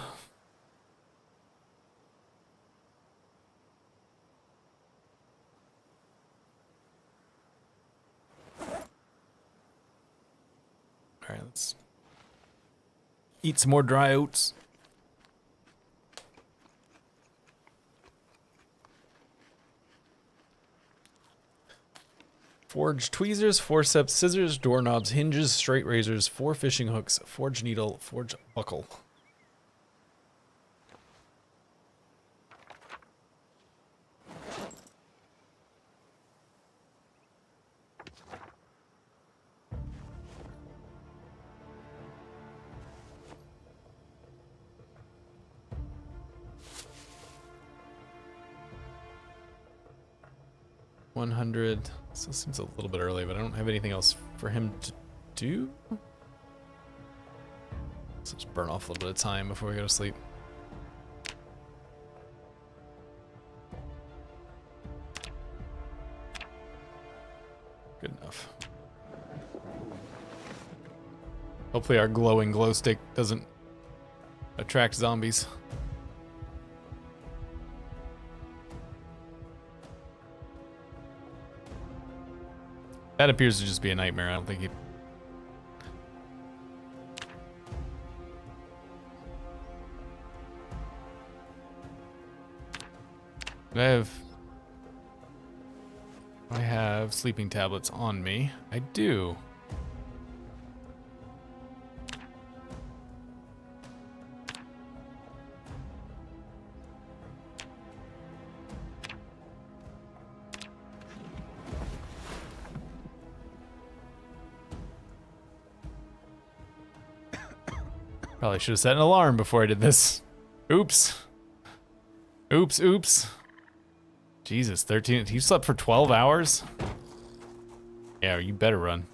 All right, let's eat some more dry oats. Forged tweezers, forceps, scissors, doorknobs, hinges, straight razors, 4 fishing hooks, forged needle, forged buckle. $100. So it seems a little bit early, but I don't have anything else for him to do. So just burn off a little bit of time before we go to sleep. Good enough. Hopefully our glowing glow stick doesn't attract zombies. That appears to just be a nightmare. I don't think he... I have sleeping tablets on me. I do. Probably should have set an alarm before I did this. Oops. Oops, oops. Jesus, 13. You slept for 12 hours? Yeah, you better run.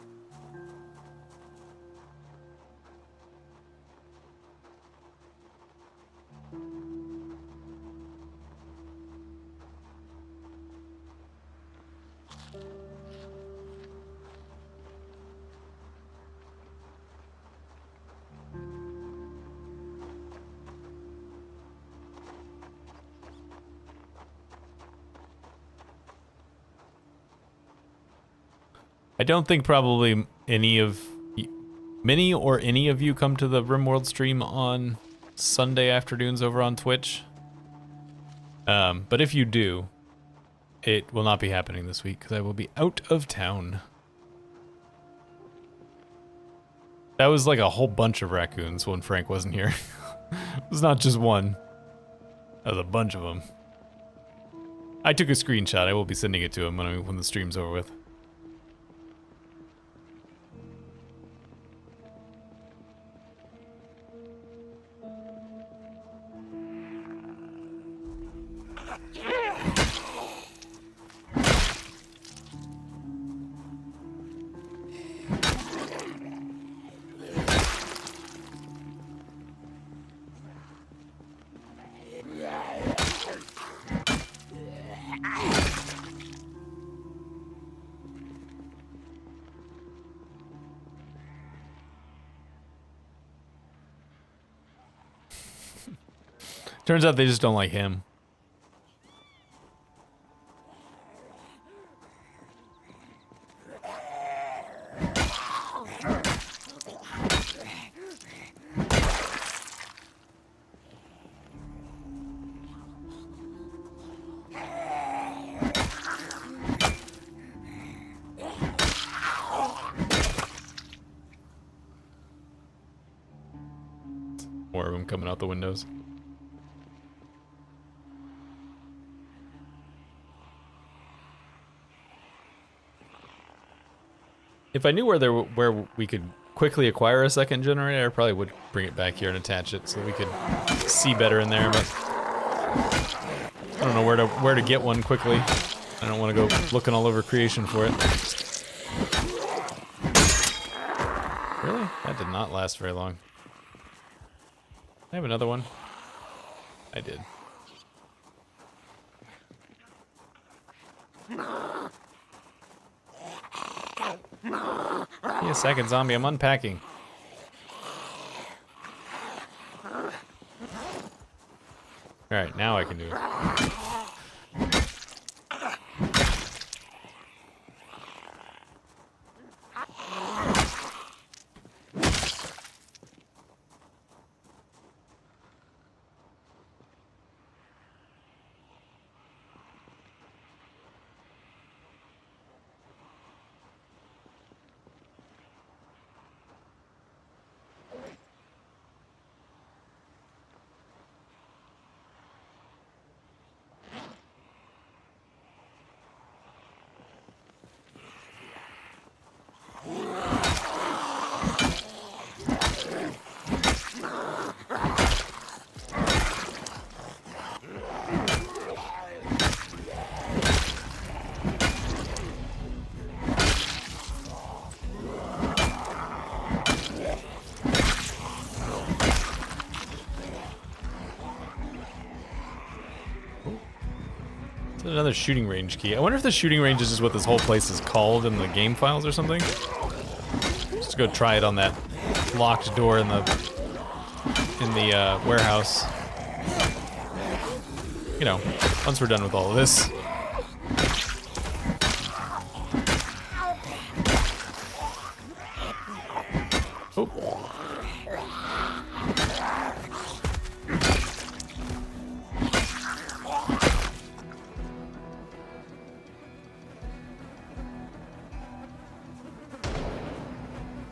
I don't think probably many or any of you come to the RimWorld stream on Sunday afternoons over on Twitch. But if you do, it will not be happening this week because I will be out of town. That was like a whole bunch of raccoons when Frank wasn't here. It was not just one. That was a bunch of them. I took a screenshot. I will be sending it to him when the stream's over with. Turns out they just don't like him. More of them coming out the windows. If I knew where we could quickly acquire a second generator, I probably would bring it back here and attach it so that we could see better in there, but I don't know where to get one quickly. I don't want to go looking all over creation for it. Really? That did not last very long. I have another one. I did. Give me a second, zombie. I'm unpacking. Alright, now I can do it. Another shooting range key. I wonder if the shooting range is just what this whole place is called in the game files or something. Just go try it on that locked door in the warehouse. You know, once we're done with all of this. Oh.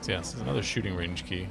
Yes, there's another shooting range key.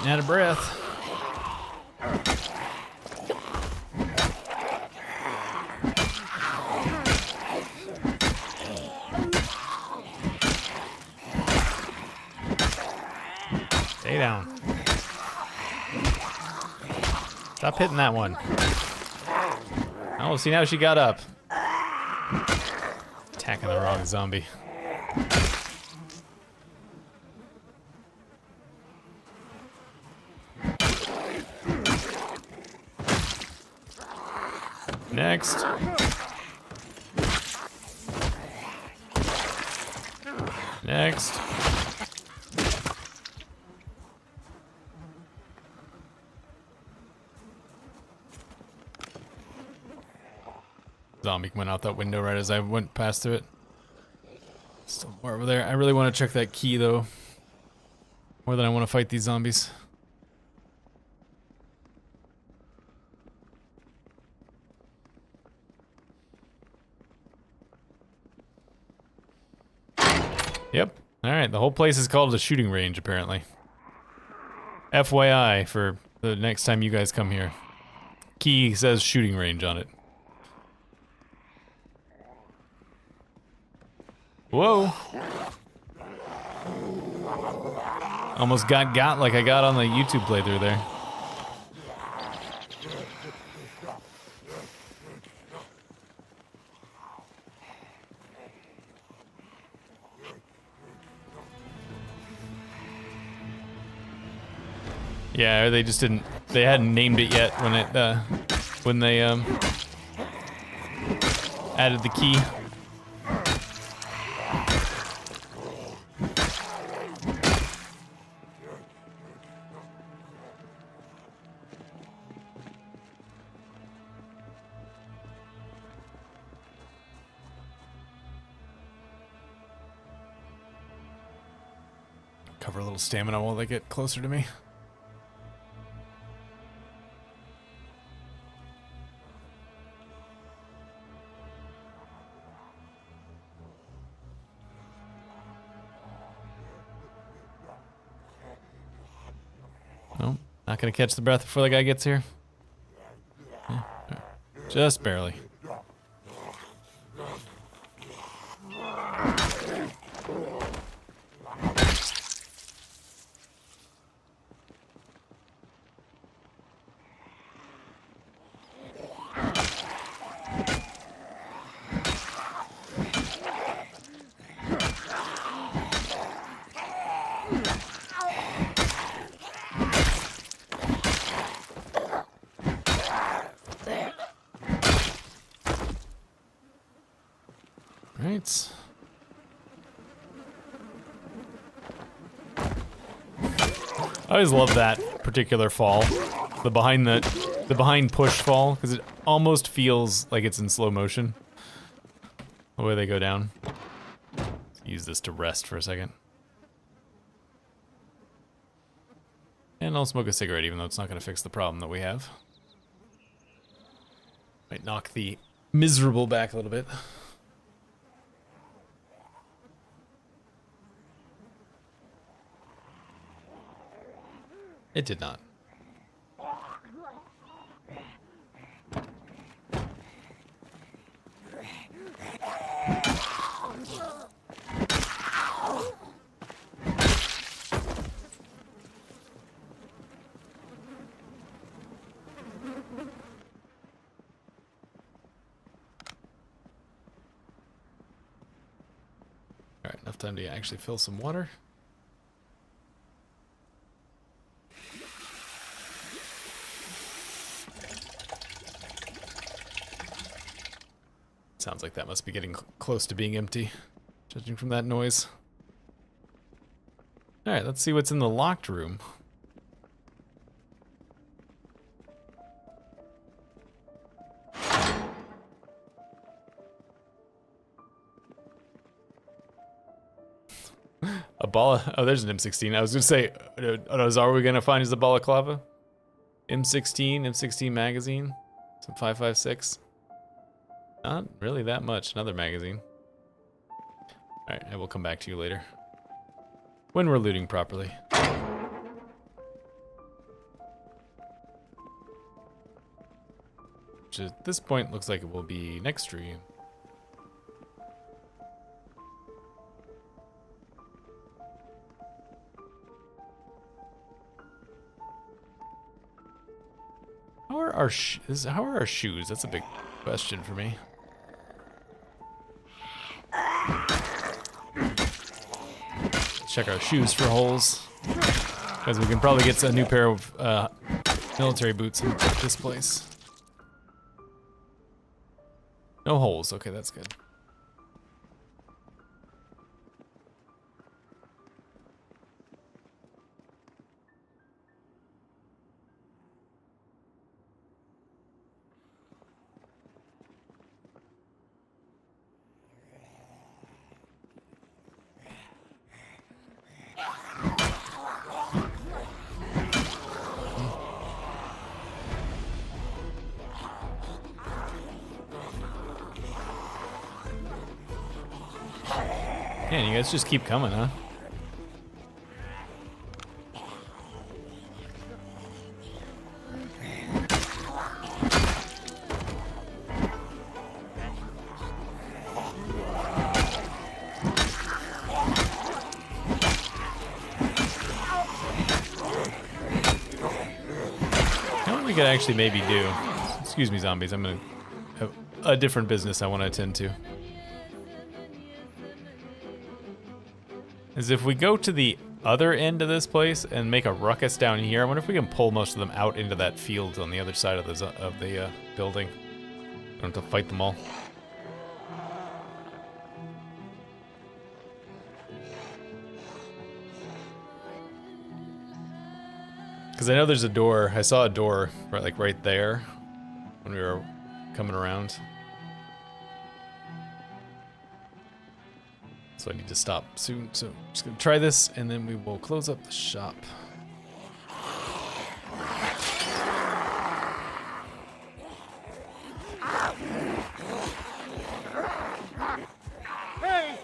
Out of breath. Stay down. Stop hitting that one. Oh, see, now she got up. Attacking the wrong zombie. Next. Next. Zombie went out that window right as I went past through it. Still more over there. I really want to check that key though. More than I want to fight these zombies. Yep. Alright, the whole place is called a shooting range, apparently. FYI, for the next time you guys come here. Key says shooting range on it. Whoa! Almost got like I got on the YouTube playthrough there. Yeah, they just didn't. They hadn't named it yet when they added the key. Cover a little stamina while they get closer to me. Nope, not gonna catch the breath before the guy gets here. Yeah, just barely. Right. I always love that particular fall, the behind push fall, because it almost feels like it's in slow motion. The way they go down. Let's use this to rest for a second. And I'll smoke a cigarette, even though it's not going to fix the problem that we have. Might knock the miserable back a little bit. It did not. All right, enough time to actually fill some water. Sounds like that must be getting close to being empty, judging from that noise. Alright, let's see what's in the locked room. A ball. Oh, there's an M16. I was gonna say, are we gonna find is a balaclava? M16 magazine, some 5.56. Not really that much. Another magazine. Alright, I will come back to you later. When we're looting properly. Which at this point looks like it will be next stream. How are our shoes? That's a big question for me. Check our shoes for holes, because we can probably get a new pair of military boots in this place. No holes. Okay, that's good. Man, you guys just keep coming, huh? You know what we could actually maybe do? Excuse me, zombies. I'm gonna have a different business I want to attend to. Is if we go to the other end of this place and make a ruckus down here, I wonder if we can pull most of them out into that field on the other side of the building. Don't have to fight them all. Because I know there's a door. I saw a door right there when we were coming around. So I need to stop soon. So I'm just gonna try this and then we will close up the shop. Hey!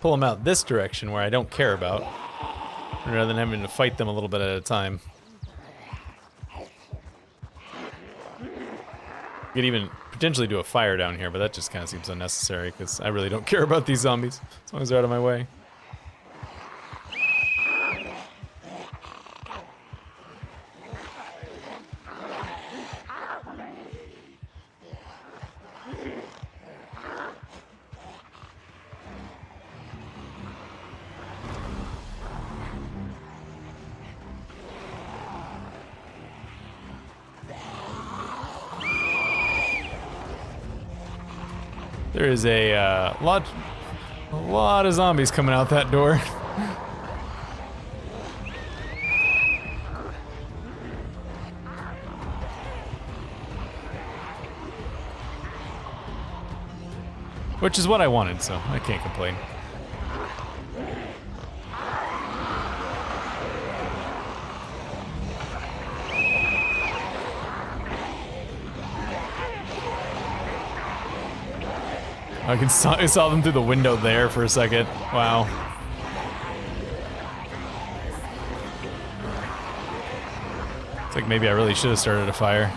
Pull them out this direction where I don't care about, rather than having to fight them a little bit at a time. You could even potentially do a fire down here, but that just kind of seems unnecessary because I really don't care about these zombies as long as they're out of my way. There is a lot of zombies coming out that door. Which is what I wanted, so I can't complain. I saw them through the window there for a second. Wow. It's like maybe I really should have started a fire.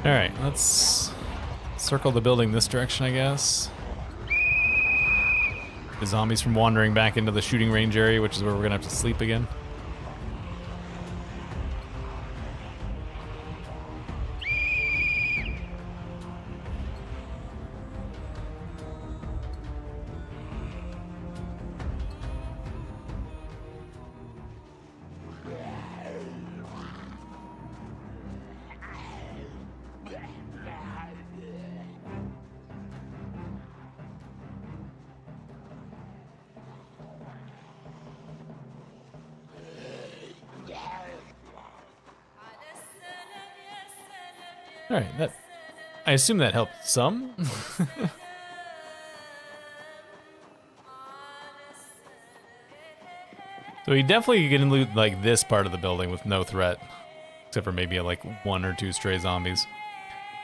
Alright, let's circle the building this direction, I guess. The zombies from wandering back into the shooting range area, which is where we're gonna have to sleep again. Alright, I assume that helped some. So we definitely can loot like this part of the building with no threat. Except for maybe like 1 or 2 stray zombies.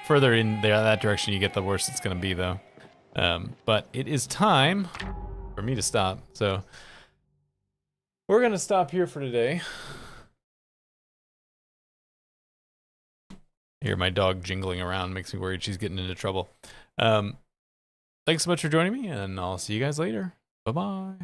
Further in there, that direction you get, the worse it's gonna be though. But it is time for me to stop. So we're gonna stop here for today. Hear my dog jingling around, makes me worried she's getting into trouble. Thanks so much for joining me, and I'll see you guys later. Bye-bye.